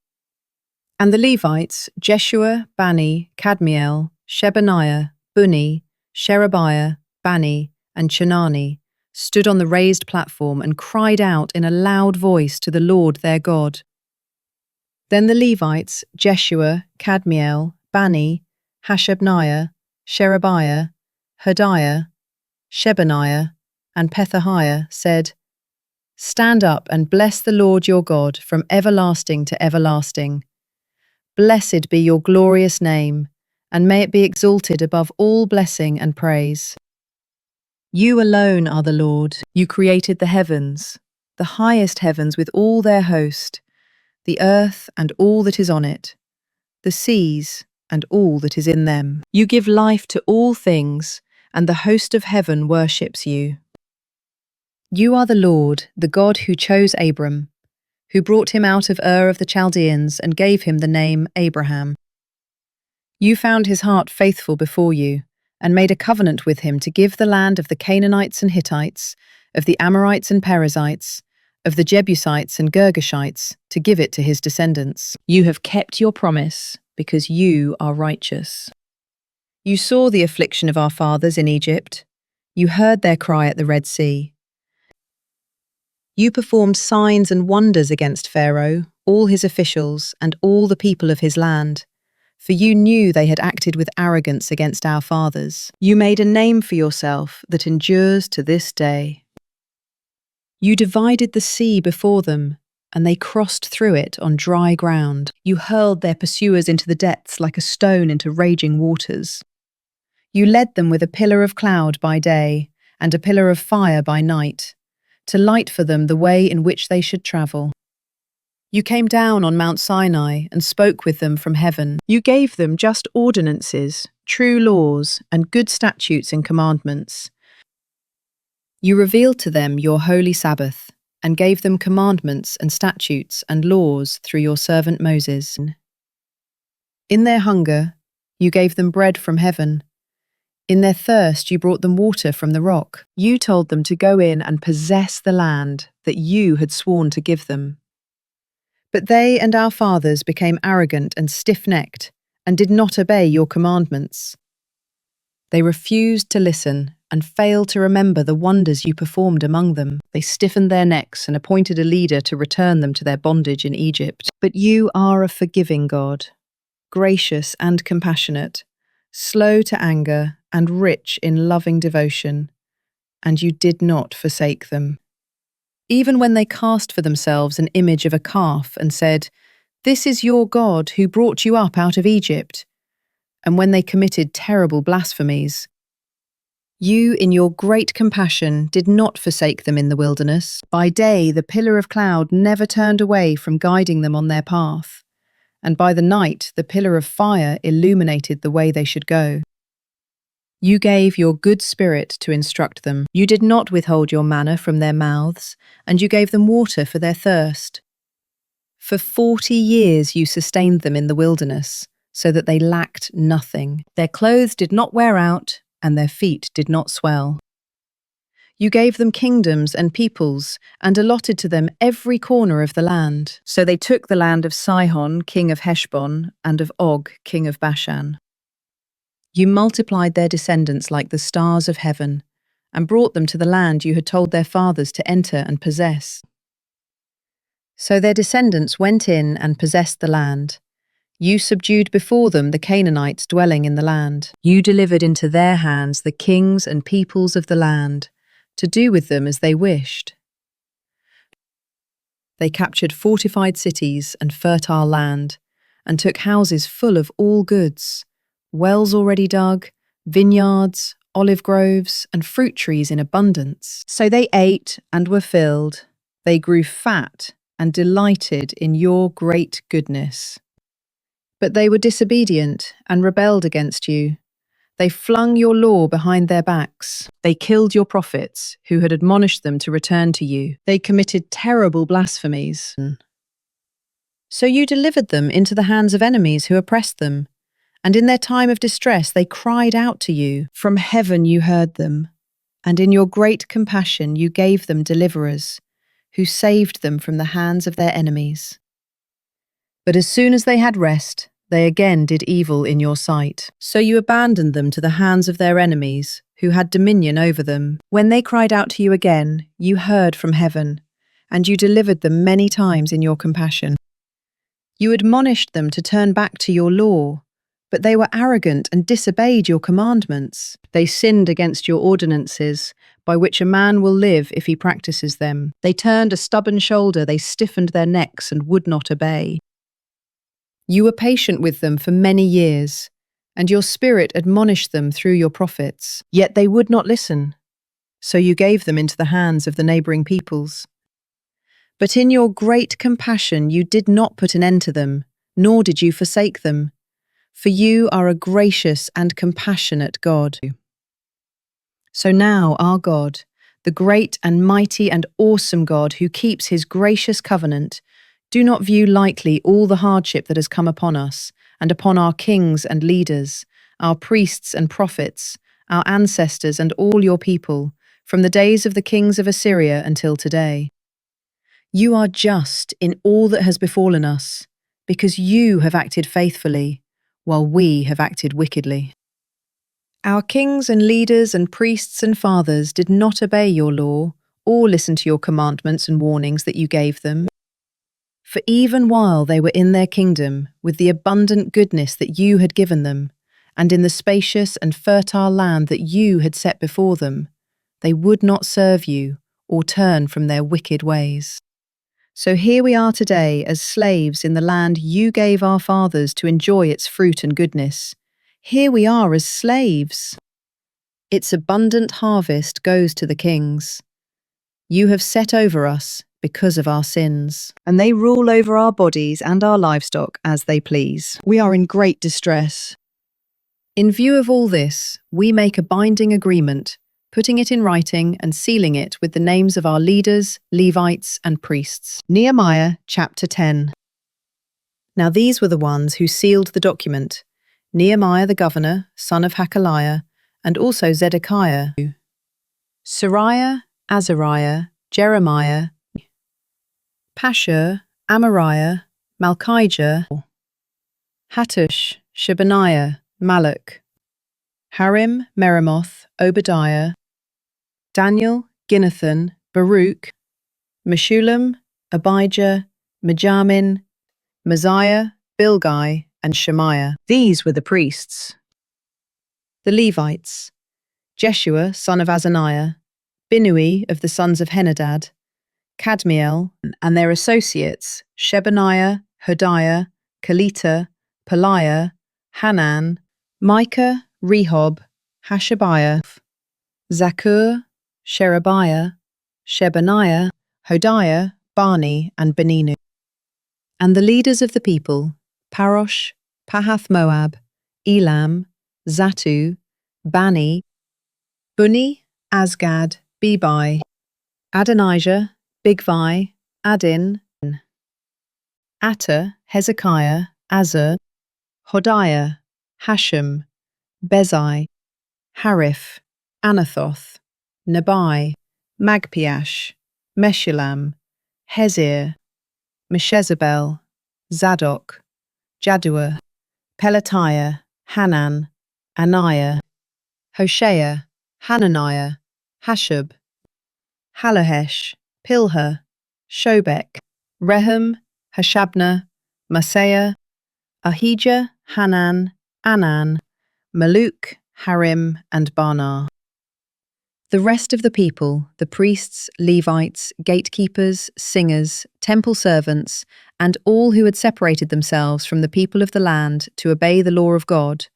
And the Levites, Jeshua, Bani, Kadmiel, Shebaniah, Bunni, Sherebiah, Bani, and Chenani, stood on the raised platform and cried out in a loud voice to the Lord their God. Then the Levites, Jeshua, Kadmiel, Bani, Hashabniah, Sherebiah, Hodiah, Shebaniah, and Pethahiah said, Stand up and bless the Lord your God from everlasting to everlasting. Blessed be your glorious name, and may it be exalted above all blessing and praise. You alone are the Lord. You created the heavens, the highest heavens with all their host, the earth and all that is on it, the seas and all that is in them. You give life to all things, and the host of heaven worships you. You are the Lord, the God who chose Abram, who brought him out of Ur of the Chaldeans and gave him the name Abraham. You found his heart faithful before you, and made a covenant with him to give the land of the Canaanites and Hittites, of the Amorites and Perizzites, of the Jebusites and Girgashites, to give it to his descendants. You have kept your promise, because you are righteous. You saw the affliction of our fathers in Egypt. You heard their cry at the Red Sea. You performed signs and wonders against Pharaoh, all his officials, and all the people of his land. For you knew they had acted with arrogance against our fathers. You made a name for yourself that endures to this day. You divided the sea before them, and they crossed through it on dry ground. You hurled their pursuers into the depths like a stone into raging waters. You led them with a pillar of cloud by day and a pillar of fire by night, to light for them the way in which they should travel. You came down on Mount Sinai and spoke with them from heaven. You gave them just ordinances, true laws, and good statutes and commandments. You revealed to them your holy Sabbath, and gave them commandments and statutes and laws through your servant Moses. In their hunger, you gave them bread from heaven. In their thirst, you brought them water from the rock. You told them to go in and possess the land that you had sworn to give them. But they and our fathers became arrogant and stiff-necked, and did not obey your commandments. They refused to listen and failed to remember the wonders you performed among them. They stiffened their necks and appointed a leader to return them to their bondage in Egypt. But you are a forgiving God, gracious and compassionate, slow to anger and rich in loving devotion, and you did not forsake them. Even when they cast for themselves an image of a calf and said, "This is your God who brought you up out of Egypt," and when they committed terrible blasphemies, you, in your great compassion, did not forsake them in the wilderness. By day the pillar of cloud never turned away from guiding them on their path, and by the night the pillar of fire illuminated the way they should go. You gave your good spirit to instruct them. You did not withhold your manna from their mouths, and you gave them water for their thirst. For 40 years you sustained them in the wilderness, so that they lacked nothing. Their clothes did not wear out, and their feet did not swell. You gave them kingdoms and peoples, and allotted to them every corner of the land. So they took the land of Sihon, king of Heshbon, and of Og, king of Bashan. You multiplied their descendants like the stars of heaven, and brought them to the land you had told their fathers to enter and possess. So their descendants went in and possessed the land. You subdued before them the Canaanites dwelling in the land. You delivered into their hands the kings and peoples of the land, to do with them as they wished. They captured fortified cities and fertile land, and took houses full of all goods, wells already dug, vineyards, olive groves, and fruit trees in abundance. So they ate and were filled. They grew fat and delighted in your great goodness. But they were disobedient and rebelled against you. They flung your law behind their backs. They killed your prophets, who had admonished them to return to you. They committed terrible blasphemies. So you delivered them into the hands of enemies who oppressed them. And in their time of distress they cried out to you. From heaven you heard them, and in your great compassion you gave them deliverers, who saved them from the hands of their enemies. But as soon as they had rest, they again did evil in your sight. So you abandoned them to the hands of their enemies, who had dominion over them. When they cried out to you again, you heard from heaven, and you delivered them many times in your compassion. You admonished them to turn back to your law, but they were arrogant and disobeyed your commandments. They sinned against your ordinances, by which a man will live if he practices them. They turned a stubborn shoulder, they stiffened their necks and would not obey. You were patient with them for many years, and your Spirit admonished them through your prophets. Yet they would not listen. So you gave them into the hands of the neighboring peoples. But in your great compassion you did not put an end to them, nor did you forsake them. For you are a gracious and compassionate God. So now, our God, the great and mighty and awesome God who keeps his gracious covenant, do not view lightly all the hardship that has come upon us, and upon our kings and leaders, our priests and prophets, our ancestors and all your people, from the days of the kings of Assyria until today. You are just in all that has befallen us, because you have acted faithfully, while we have acted wickedly. Our kings and leaders and priests and fathers did not obey your law, or listen to your commandments and warnings that you gave them. For even while they were in their kingdom, with the abundant goodness that you had given them, and in the spacious and fertile land that you had set before them, they would not serve you or turn from their wicked ways. So here we are today as slaves in the land you gave our fathers to enjoy its fruit and goodness. Here we are as slaves. Its abundant harvest goes to the kings. You have set over us because of our sins, and they rule over our bodies and our livestock as they please. We are in great distress. In view of all this, we make a binding agreement, putting it in writing and sealing it with the names of our leaders, Levites, and priests. Nehemiah chapter 10. Now these were the ones who sealed the document: Nehemiah the governor, son of Hakaliah, and also Zedekiah, Sariah, Azariah, Jeremiah, Pashur, Amariah, Malchijah, Hattush, Shebaniah, Malach, Harim, Meremoth, Obadiah, Daniel, Ginnathan, Baruch, Meshullam, Abijah, Mijamin, Messiah, Bilgai, and Shemaiah. These were the priests. The Levites: Jeshua, son of Azaniah, Binnui of the sons of Henadad, Kadmiel, and their associates, Shebaniah, Hodiah, Kelita, Peliah, Hanan, Micah, Rehob, Hashabiah, Zakur, Sherebiah, Shebaniah, Hodiah, Bani, and Beninu. And the leaders of the people: Parosh, Pahath-Moab, Elam, Zatu, Bani, Buni, Asgad, Bebai, Adonijah, Bigvai, Adin, Atta, Hezekiah, Azur, Hodiah, Hashem, Bezai, Hariph, Anathoth, Nabai, Magpiash, Meshullam, Hezir, Meshezabel, Zadok, Jaddua, Pelatiah, Hanan, Anaiah, Hoshea, Hananiah, Hashub, Halohesh, Pilha, Shobek, Rehum, Hashabnah, Maaseiah, Ahijah, Hanan, Anan, Maluk, Harim, and Baanah. The rest of the people, the priests, Levites, gatekeepers, singers, temple servants, and all who had separated themselves from the people of the land to obey the law of God,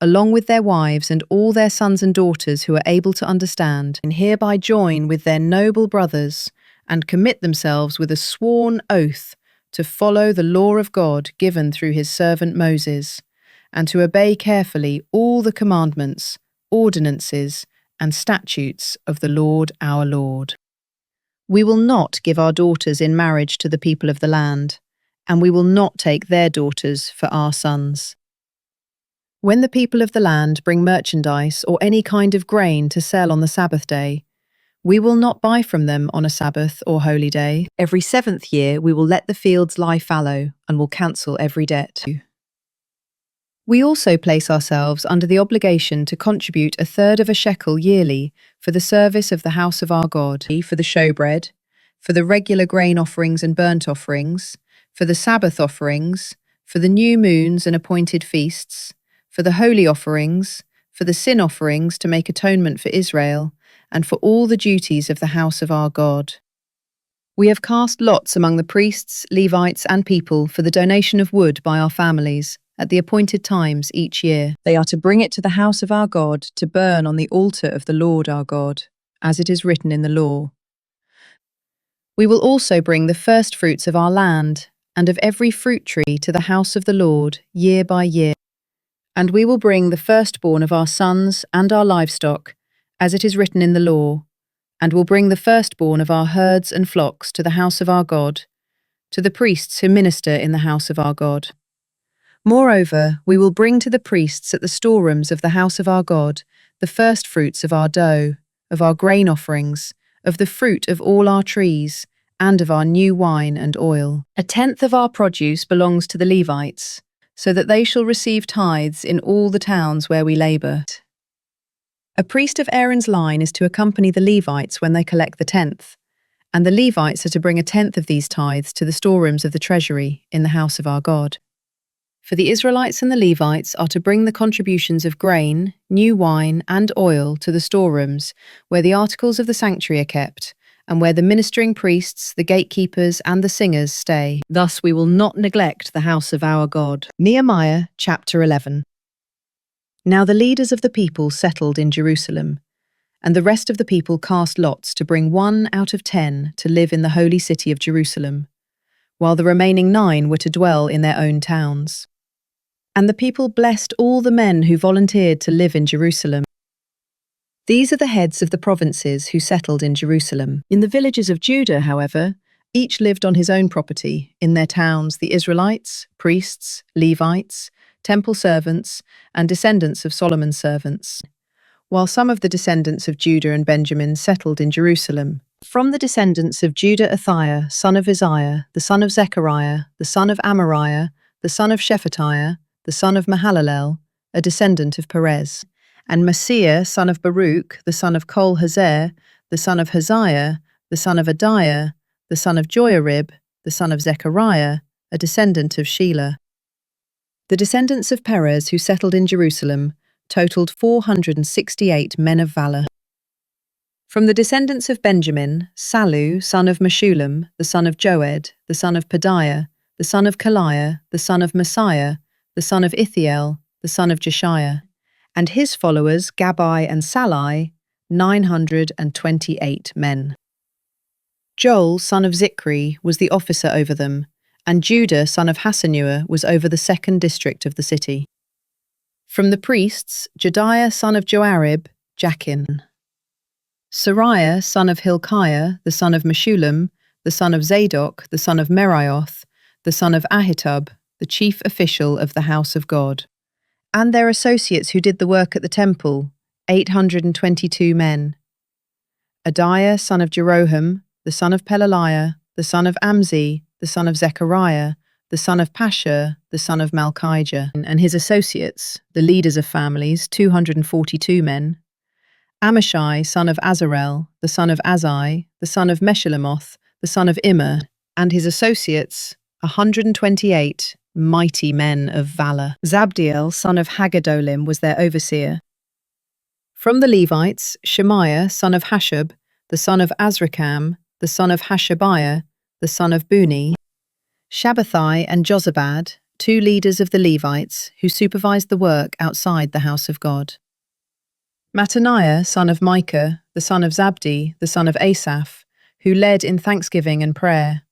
along with their wives and all their sons and daughters who are able to understand, and hereby join with their noble brothers and commit themselves with a sworn oath to follow the law of God given through his servant Moses, and to obey carefully all the commandments, ordinances, and statutes of the Lord our Lord. We will not give our daughters in marriage to the people of the land, and we will not take their daughters for our sons. When the people of the land bring merchandise or any kind of grain to sell on the Sabbath day, we will not buy from them on a Sabbath or holy day. Every 7th year we will let the fields lie fallow and will cancel every debt. We also place ourselves under the obligation to contribute 1/3 of a shekel yearly for the service of the house of our God, for the showbread, for the regular grain offerings and burnt offerings, for the Sabbath offerings, for the new moons and appointed feasts, for the holy offerings, for the sin offerings to make atonement for Israel, and for all the duties of the house of our God. We have cast lots among the priests, Levites, and people for the donation of wood by our families, at the appointed times each year. They are to bring it to the house of our God to burn on the altar of the Lord our God, as it is written in the law. We will also bring the first fruits of our land and of every fruit tree to the house of the Lord year by year. And we will bring the firstborn of our sons and our livestock, as it is written in the law, and will bring the firstborn of our herds and flocks to the house of our God, to the priests who minister in the house of our God. Moreover, we will bring to the priests at the storerooms of the house of our God the first fruits of our dough, of our grain offerings, of the fruit of all our trees, and of our new wine and oil. 1/10 of our produce belongs to the Levites, so that they shall receive tithes in all the towns where we labour. A priest of Aaron's line is to accompany the Levites when they collect the 10th, and the Levites are to bring 1/10 of these tithes to the storerooms of the treasury in the house of our God. For the Israelites and the Levites are to bring the contributions of grain, new wine, and oil to the storerooms, where the articles of the sanctuary are kept, and where the ministering priests, the gatekeepers, and the singers stay. Thus we will not neglect the house of our God. Nehemiah chapter 11. Now the leaders of the people settled in Jerusalem, and the rest of the people cast lots to bring 1 out of 10 to live in the holy city of Jerusalem, while the remaining 9 were to dwell in their own towns. And the people blessed all the men who volunteered to live in Jerusalem. These are the heads of the provinces who settled in Jerusalem. In the villages of Judah, however, each lived on his own property, in their towns the Israelites, priests, Levites, temple servants, and descendants of Solomon's servants, while some of the descendants of Judah and Benjamin settled in Jerusalem. From the descendants of Judah, Athaiah, son of Uzziah, the son of Zechariah, the son of Amariah, the son of Shephatiah, the son of Mahalalel, a descendant of Perez, and Maaseiah, son of Baruch, the son of Kol-Hazer, the son of Haziah, the son of Adiah, the son of Joiarib, the son of Zechariah, a descendant of Shelah. The descendants of Perez who settled in Jerusalem totaled 468 men of valor. From the descendants of Benjamin, Sallu, son of Meshullam, the son of Joed, the son of Pedaiah, the son of Kaliah, the son of Messiah, the son of Ithiel, the son of Jeshiah, and his followers Gabai and Sallai, 928 men. Joel, son of Zichri, was the officer over them, and Judah, son of Hasanua, was over the 2nd district of the city. From the priests, Jediah, son of Joarib, Jachin. Sariah, son of Hilkiah, the son of Meshullam, the son of Zadok, the son of Merioth, the son of Ahitub, the chief official of the house of God, and their associates who did the work at the temple, 822 men. Adiah, son of Jeroham, the son of Pelaliah, the son of Amzi, the son of Zechariah, the son of Pashur, the son of Malchijah, and his associates, the leaders of families, 242 men. Amashai, son of Azarel, the son of Azai, the son of Meshillemoth, the son of Immer, and his associates, 128 mighty men of valor. Zabdiel, son of Haggadolim, was their overseer. From the Levites, Shemaiah, son of Hashub, the son of Azrikam, the son of Hashabiah, the son of Buni, Shabbathai and Jozabad, 2 leaders of the Levites who supervised the work outside the house of God. Mattaniah, son of Micah, the son of Zabdi, the son of Asaph, who led in thanksgiving and prayer.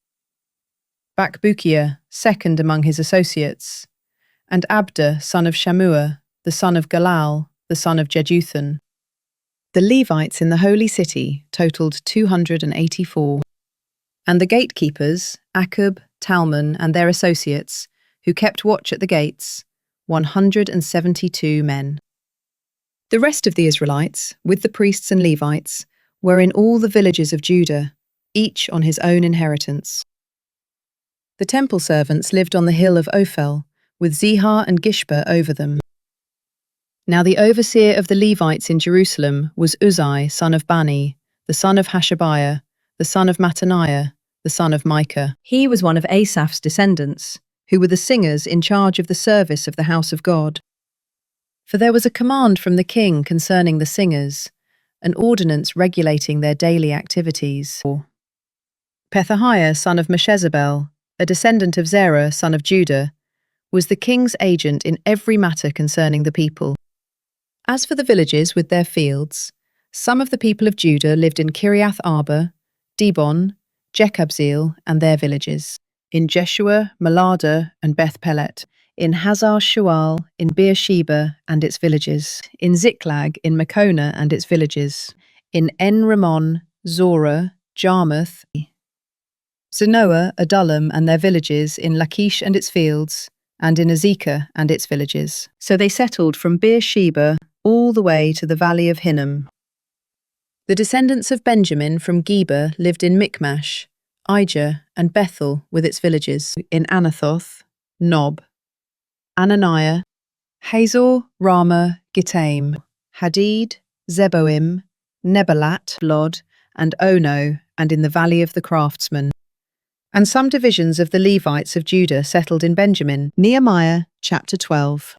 Bakbukiah, 2nd among his associates, and Abda, son of Shammua, the son of Galal, the son of Jeduthun. The Levites in the holy city totaled 284, and the gatekeepers, Akub, Talmon, and their associates, who kept watch at the gates, 172 men. The rest of the Israelites, with the priests and Levites, were in all the villages of Judah, each on his own inheritance. The temple servants lived on the hill of Ophel, with Zihar and Gishpa over them. Now the overseer of the Levites in Jerusalem was Uzzi, son of Bani, the son of Hashabiah, the son of Mattaniah, the son of Micah. He was one of Asaph's descendants, who were the singers in charge of the service of the house of God. For there was a command from the king concerning the singers, an ordinance regulating their daily activities. Pethahiah, son of Meshezabel, a descendant of Zerah, son of Judah, was the king's agent in every matter concerning the people. As for the villages with their fields, some of the people of Judah lived in Kiriath Arba, Dibon, Jekabzeel and their villages, in Jeshua, Malada and Beth Pelet, in Hazar Shual, in Beersheba and its villages, in Ziklag, in Makona and its villages, in En-Rimmon, Zorah, Jarmuth, Zanoah, Adullam and their villages, in Lachish and its fields, and in Azekah and its villages. So they settled from Beersheba all the way to the valley of Hinnom. The descendants of Benjamin from Geba lived in Michmash, Ijah, and Bethel with its villages, in Anathoth, Nob, Ananiah, Hazor, Ramah, Gittaim, Hadid, Zeboim, Nebalat, Lod, and Ono, and in the valley of the craftsmen. And some divisions of the Levites of Judah settled in Benjamin. Nehemiah chapter 12.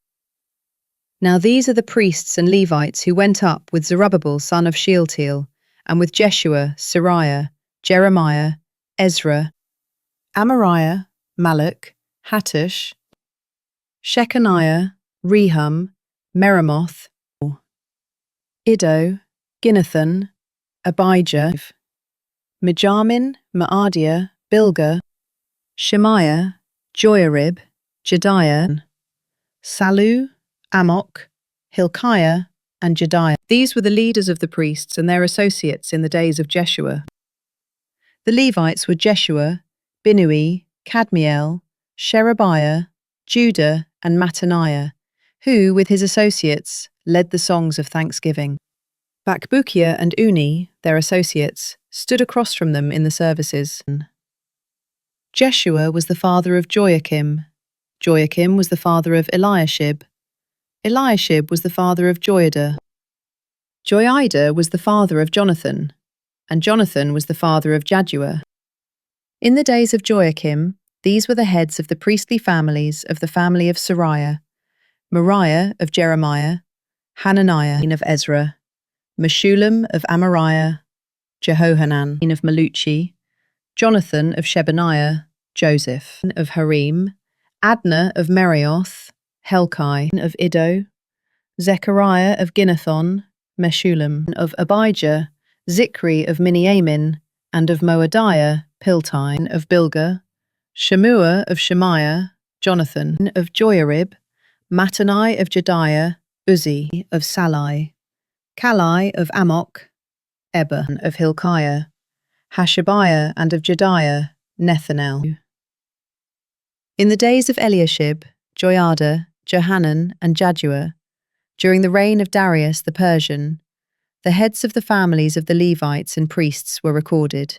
Now these are the priests and Levites who went up with Zerubbabel son of Shealtiel, and with Jeshua, Sariah, Jeremiah, Ezra, Amariah, Malach, Hattush, Shechaniah, Rehum, Meremoth, Iddo, Ginnathan, Abijah, Mijamin, Maadiah, Bilgah, Shemaiah, Joiarib, Jediah, Salu, Amok, Hilkiah, and Jediah. These were the leaders of the priests and their associates in the days of Jeshua. The Levites were Jeshua, Binnui, Kadmiel, Sherebiah, Judah, and Mattaniah, who, with his associates, led the songs of thanksgiving. Bakbukia and Uni, their associates, stood across from them in the services. Jeshua was the father of Joachim. Joachim was the father of Eliashib. Eliashib was the father of Joiada. Joiada was the father of Jonathan, and Jonathan was the father of Jaddua. In the days of Joachim, these were the heads of the priestly families of the family of Sariah: Moriah of Jeremiah, Hananiah of Ezra, Meshullam of Amariah, Jehohanan of Maluchi, Jonathan of Shebaniah, Joseph of Harim, Adna of Merioth, Helkai of Iddo, Zechariah of Ginnethon, Meshullam of Abijah, Zikri of Miniamin, and of Moadiah, Piltai of Bilgah, Shemua of Shemaiah, Jonathan of Joiarib, Mattanai of Jediah, Uzzi of Salai, Kalai of Amok, Eber of Hilkiah, Hashabiah and of Jediah, Nethanel. In the days of Eliashib, Joiada, Johanan, and Jaddua, during the reign of Darius the Persian, the heads of the families of the Levites and priests were recorded.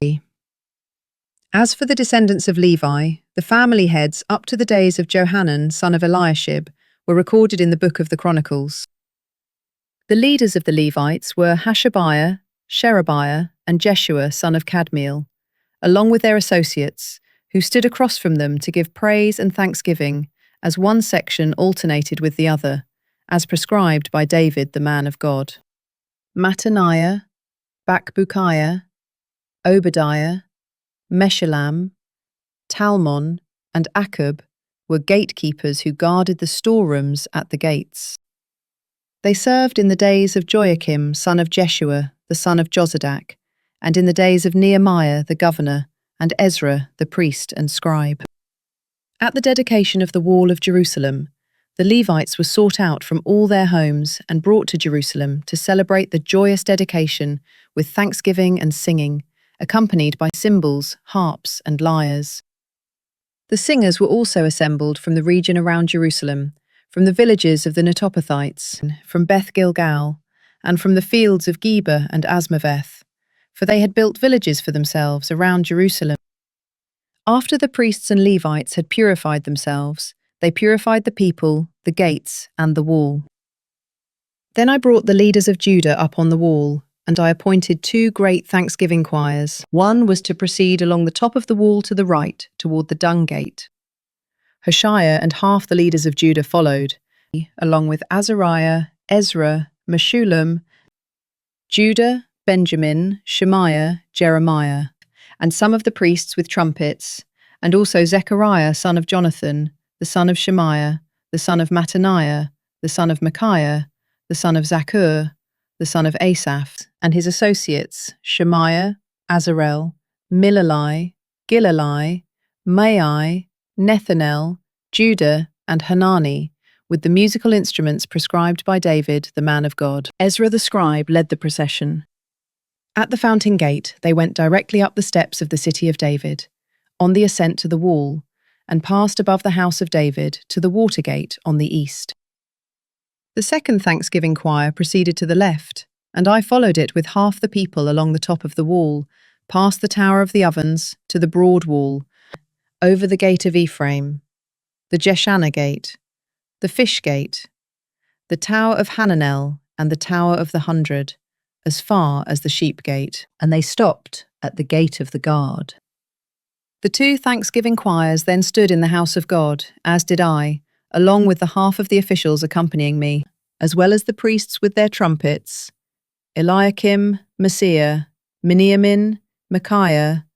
As for the descendants of Levi, the family heads up to the days of Johanan son of Eliashib were recorded in the Book of the Chronicles. The leaders of the Levites were Hashabiah, Sherebiah, and Jeshua son of Kadmiel, along with their associates, who stood across from them to give praise and thanksgiving, as one section alternated with the other, as prescribed by David the man of God. Mattaniah, Bakbukiah, Obadiah, Meshullam, Talmon, and Akub were gatekeepers who guarded the storerooms at the gates. They served in the days of Joachim, son of Jeshua, the son of Jozadak, and in the days of Nehemiah the governor, and Ezra the priest and scribe. At the dedication of the wall of Jerusalem, the Levites were sought out from all their homes and brought to Jerusalem to celebrate the joyous dedication with thanksgiving and singing, accompanied by cymbals, harps, and lyres. The singers were also assembled from the region around Jerusalem, from the villages of the Netophathites, from Beth Gilgal, and from the fields of Geba and Asmaveth, for they had built villages for themselves around Jerusalem. After the priests and Levites had purified themselves, they purified the people, the gates, and the wall. Then I brought the leaders of Judah up on the wall, and I appointed 2 great thanksgiving choirs. One was to proceed along the top of the wall to the right, toward the dung gate. Hoshea and half the leaders of Judah followed, along with Azariah, Ezra, Meshullam, Judah, Benjamin, Shemaiah, Jeremiah, and some of the priests with trumpets, and also Zechariah son of Jonathan, the son of Shemaiah, the son of Mattaniah, the son of Micaiah, the son of Zaccur, the son of Asaph, and his associates, Shemaiah, Azarel, Milalai, Gilalai, Maai, Nethanel, Judah, and Hanani, with the musical instruments prescribed by David, the man of God. Ezra the scribe led the procession. At the fountain gate, they went directly up the steps of the city of David, on the ascent to the wall, and passed above the house of David to the water gate on the east. The second thanksgiving choir proceeded to the left, and I followed it with half the people along the top of the wall, past the Tower of the Ovens, to the broad wall, over the gate of Ephraim, the Jeshanah gate, the fish gate, the Tower of Hananel, and the Tower of the 100, as far as the sheep gate, and they stopped at the gate of the guard. The two thanksgiving choirs then stood in the house of God, as did I, along with the half of the officials accompanying me, as well as the priests with their trumpets, Eliakim, Messiah, Miniamin, Micaiah,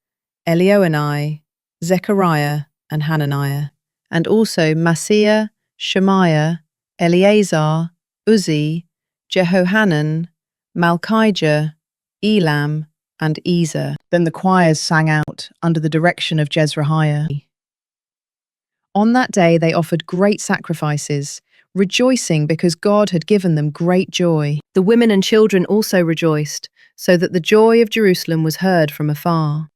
Elioenai, Zechariah, and Hananiah, and also Maaseiah, Shemaiah, Eleazar, Uzzi, Jehohanan, Malchijah, Elam, and Ezer. Then the choirs sang out under the direction of Jezrahiah. On that day they offered great sacrifices, rejoicing because God had given them great joy. The women and children also rejoiced, so that the joy of Jerusalem was heard from afar.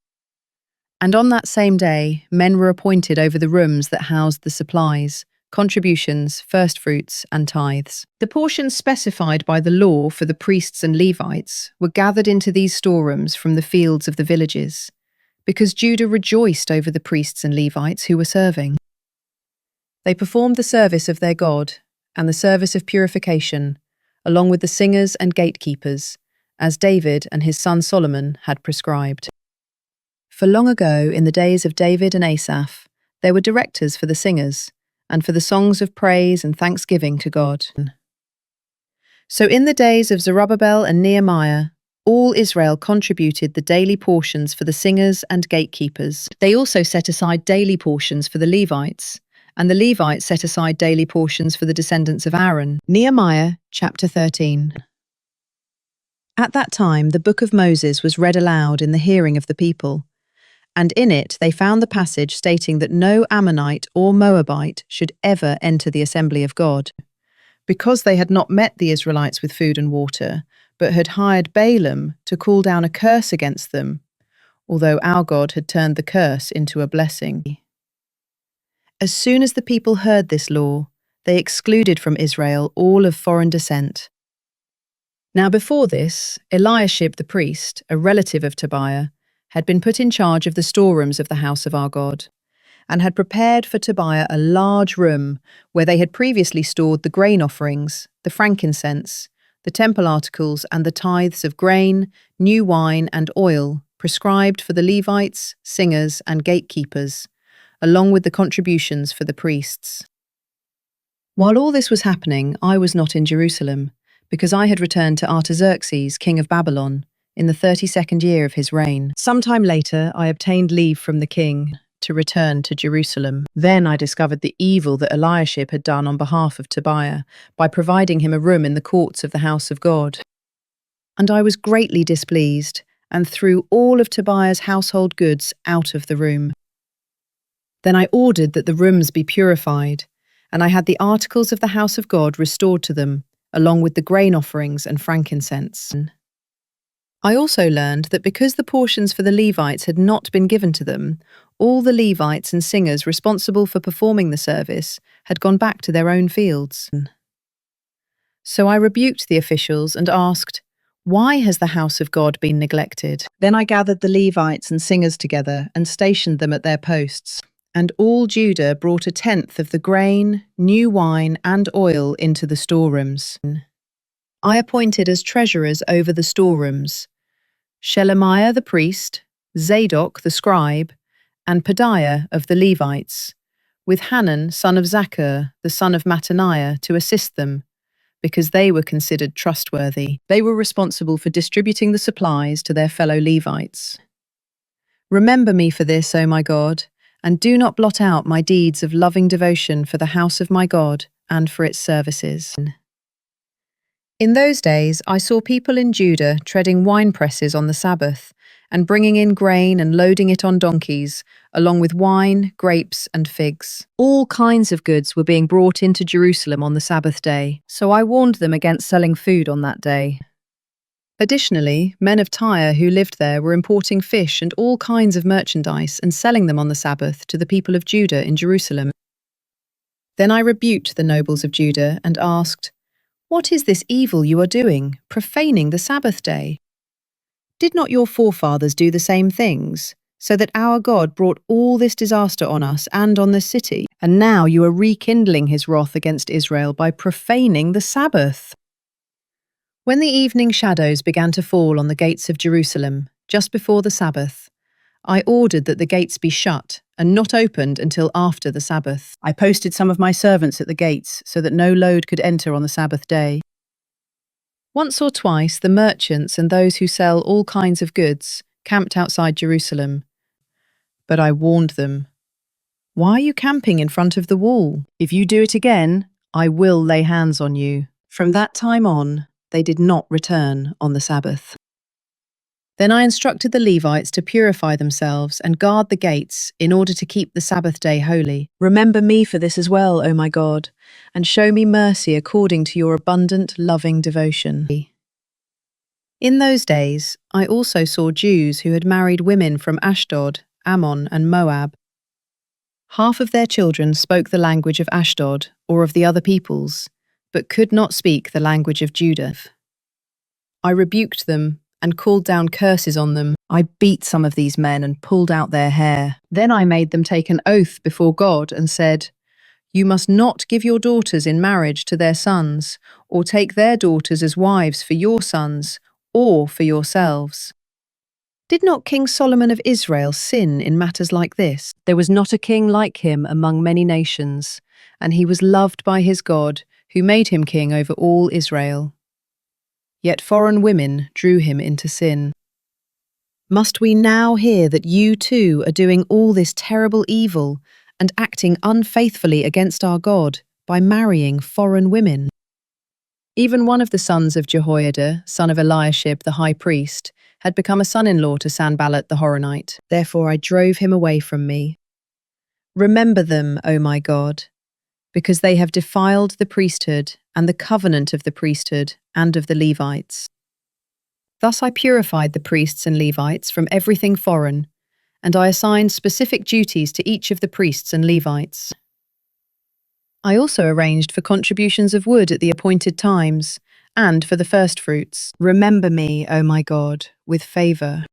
And on that same day, men were appointed over the rooms that housed the supplies, contributions, firstfruits, and tithes. The portions specified by the law for the priests and Levites were gathered into these storerooms from the fields of the villages, because Judah rejoiced over the priests and Levites who were serving. They performed the service of their God and the service of purification, along with the singers and gatekeepers, as David and his son Solomon had prescribed. For long ago, in the days of David and Asaph, there were directors for the singers, and for the songs of praise and thanksgiving to God. So in the days of Zerubbabel and Nehemiah, all Israel contributed the daily portions for the singers and gatekeepers. They also set aside daily portions for the Levites, and the Levites set aside daily portions for the descendants of Aaron. Nehemiah chapter 13. At that time, the book of Moses was read aloud in the hearing of the people, and in it they found the passage stating that no Ammonite or Moabite should ever enter the assembly of God, because they had not met the Israelites with food and water, but had hired Balaam to call down a curse against them, although our God had turned the curse into a blessing. As soon as the people heard this law, they excluded from Israel all of foreign descent. Now before this, Eliashib the priest, a relative of Tobiah, had been put in charge of the storerooms of the house of our God, and had prepared for Tobiah a large room where they had previously stored the grain offerings, the frankincense, the temple articles, and the tithes of grain, new wine, and oil, prescribed for the Levites, singers, and gatekeepers, along with the contributions for the priests. While all this was happening, I was not in Jerusalem, because I had returned to Artaxerxes, king of Babylon, in the 32nd year of his reign. Sometime later, I obtained leave from the king to return to Jerusalem. Then I discovered the evil that Eliashib had done on behalf of Tobiah by providing him a room in the courts of the house of God. And I was greatly displeased, and threw all of Tobiah's household goods out of the room. Then I ordered that the rooms be purified, and I had the articles of the house of God restored to them, along with the grain offerings and frankincense. I also learned that because the portions for the Levites had not been given to them, all the Levites and singers responsible for performing the service had gone back to their own fields. So I rebuked the officials and asked, "Why has the house of God been neglected?" Then I gathered the Levites and singers together and stationed them at their posts. And all Judah brought 1/10 of the grain, new wine, and oil into the storerooms. I appointed as treasurers over the storerooms Shelemiah the priest, Zadok the scribe, and Pedaiah of the Levites, with Hanan son of Zaccur, the son of Mattaniah, to assist them, because they were considered trustworthy. They were responsible for distributing the supplies to their fellow Levites. Remember me for this, O my God, and do not blot out my deeds of loving devotion for the house of my God and for its services. In those days I saw people in Judah treading wine presses on the Sabbath, and bringing in grain and loading it on donkeys, along with wine, grapes, and figs. All kinds of goods were being brought into Jerusalem on the Sabbath day, so I warned them against selling food on that day. Additionally, men of Tyre who lived there were importing fish and all kinds of merchandise and selling them on the Sabbath to the people of Judah in Jerusalem. Then I rebuked the nobles of Judah and asked, "What is this evil you are doing, profaning the Sabbath day? Did not your forefathers do the same things, so that our God brought all this disaster on us and on this city? And now you are rekindling his wrath against Israel by profaning the Sabbath." When the evening shadows began to fall on the gates of Jerusalem, just before the Sabbath, I ordered that the gates be shut and not opened until after the Sabbath. I posted some of my servants at the gates so that no load could enter on the Sabbath day. Once or twice, the merchants and those who sell all kinds of goods camped outside Jerusalem. But I warned them, "Why are you camping in front of the wall? If you do it again, I will lay hands on you." From that time on, they did not return on the Sabbath. Then I instructed the Levites to purify themselves and guard the gates in order to keep the Sabbath day holy. Remember me for this as well, O my God, and show me mercy according to your abundant, loving devotion. In those days, I also saw Jews who had married women from Ashdod, Ammon, and Moab. Half of their children spoke the language of Ashdod or of the other peoples, but could not speak the language of Judah. I rebuked them and called down curses on them. I beat some of these men and pulled out their hair. Then I made them take an oath before God and said, "You must not give your daughters in marriage to their sons, or take their daughters as wives for your sons, or for yourselves." Did not King Solomon of Israel sin in matters like this? There was not a king like him among many nations, and he was loved by his God, who made him king over all Israel. Yet foreign women drew him into sin. Must we now hear that you too are doing all this terrible evil and acting unfaithfully against our God by marrying foreign women? Even one of the sons of Jehoiada, son of Eliashib the high priest, had become a son-in-law to Sanballat the Horonite. Therefore I drove him away from me. Remember them, O my God, because they have defiled the priesthood and the covenant of the priesthood and of the Levites. Thus I purified the priests and Levites from everything foreign, and I assigned specific duties to each of the priests and Levites. I also arranged for contributions of wood at the appointed times, and for the firstfruits. Remember me, O my God, with favour.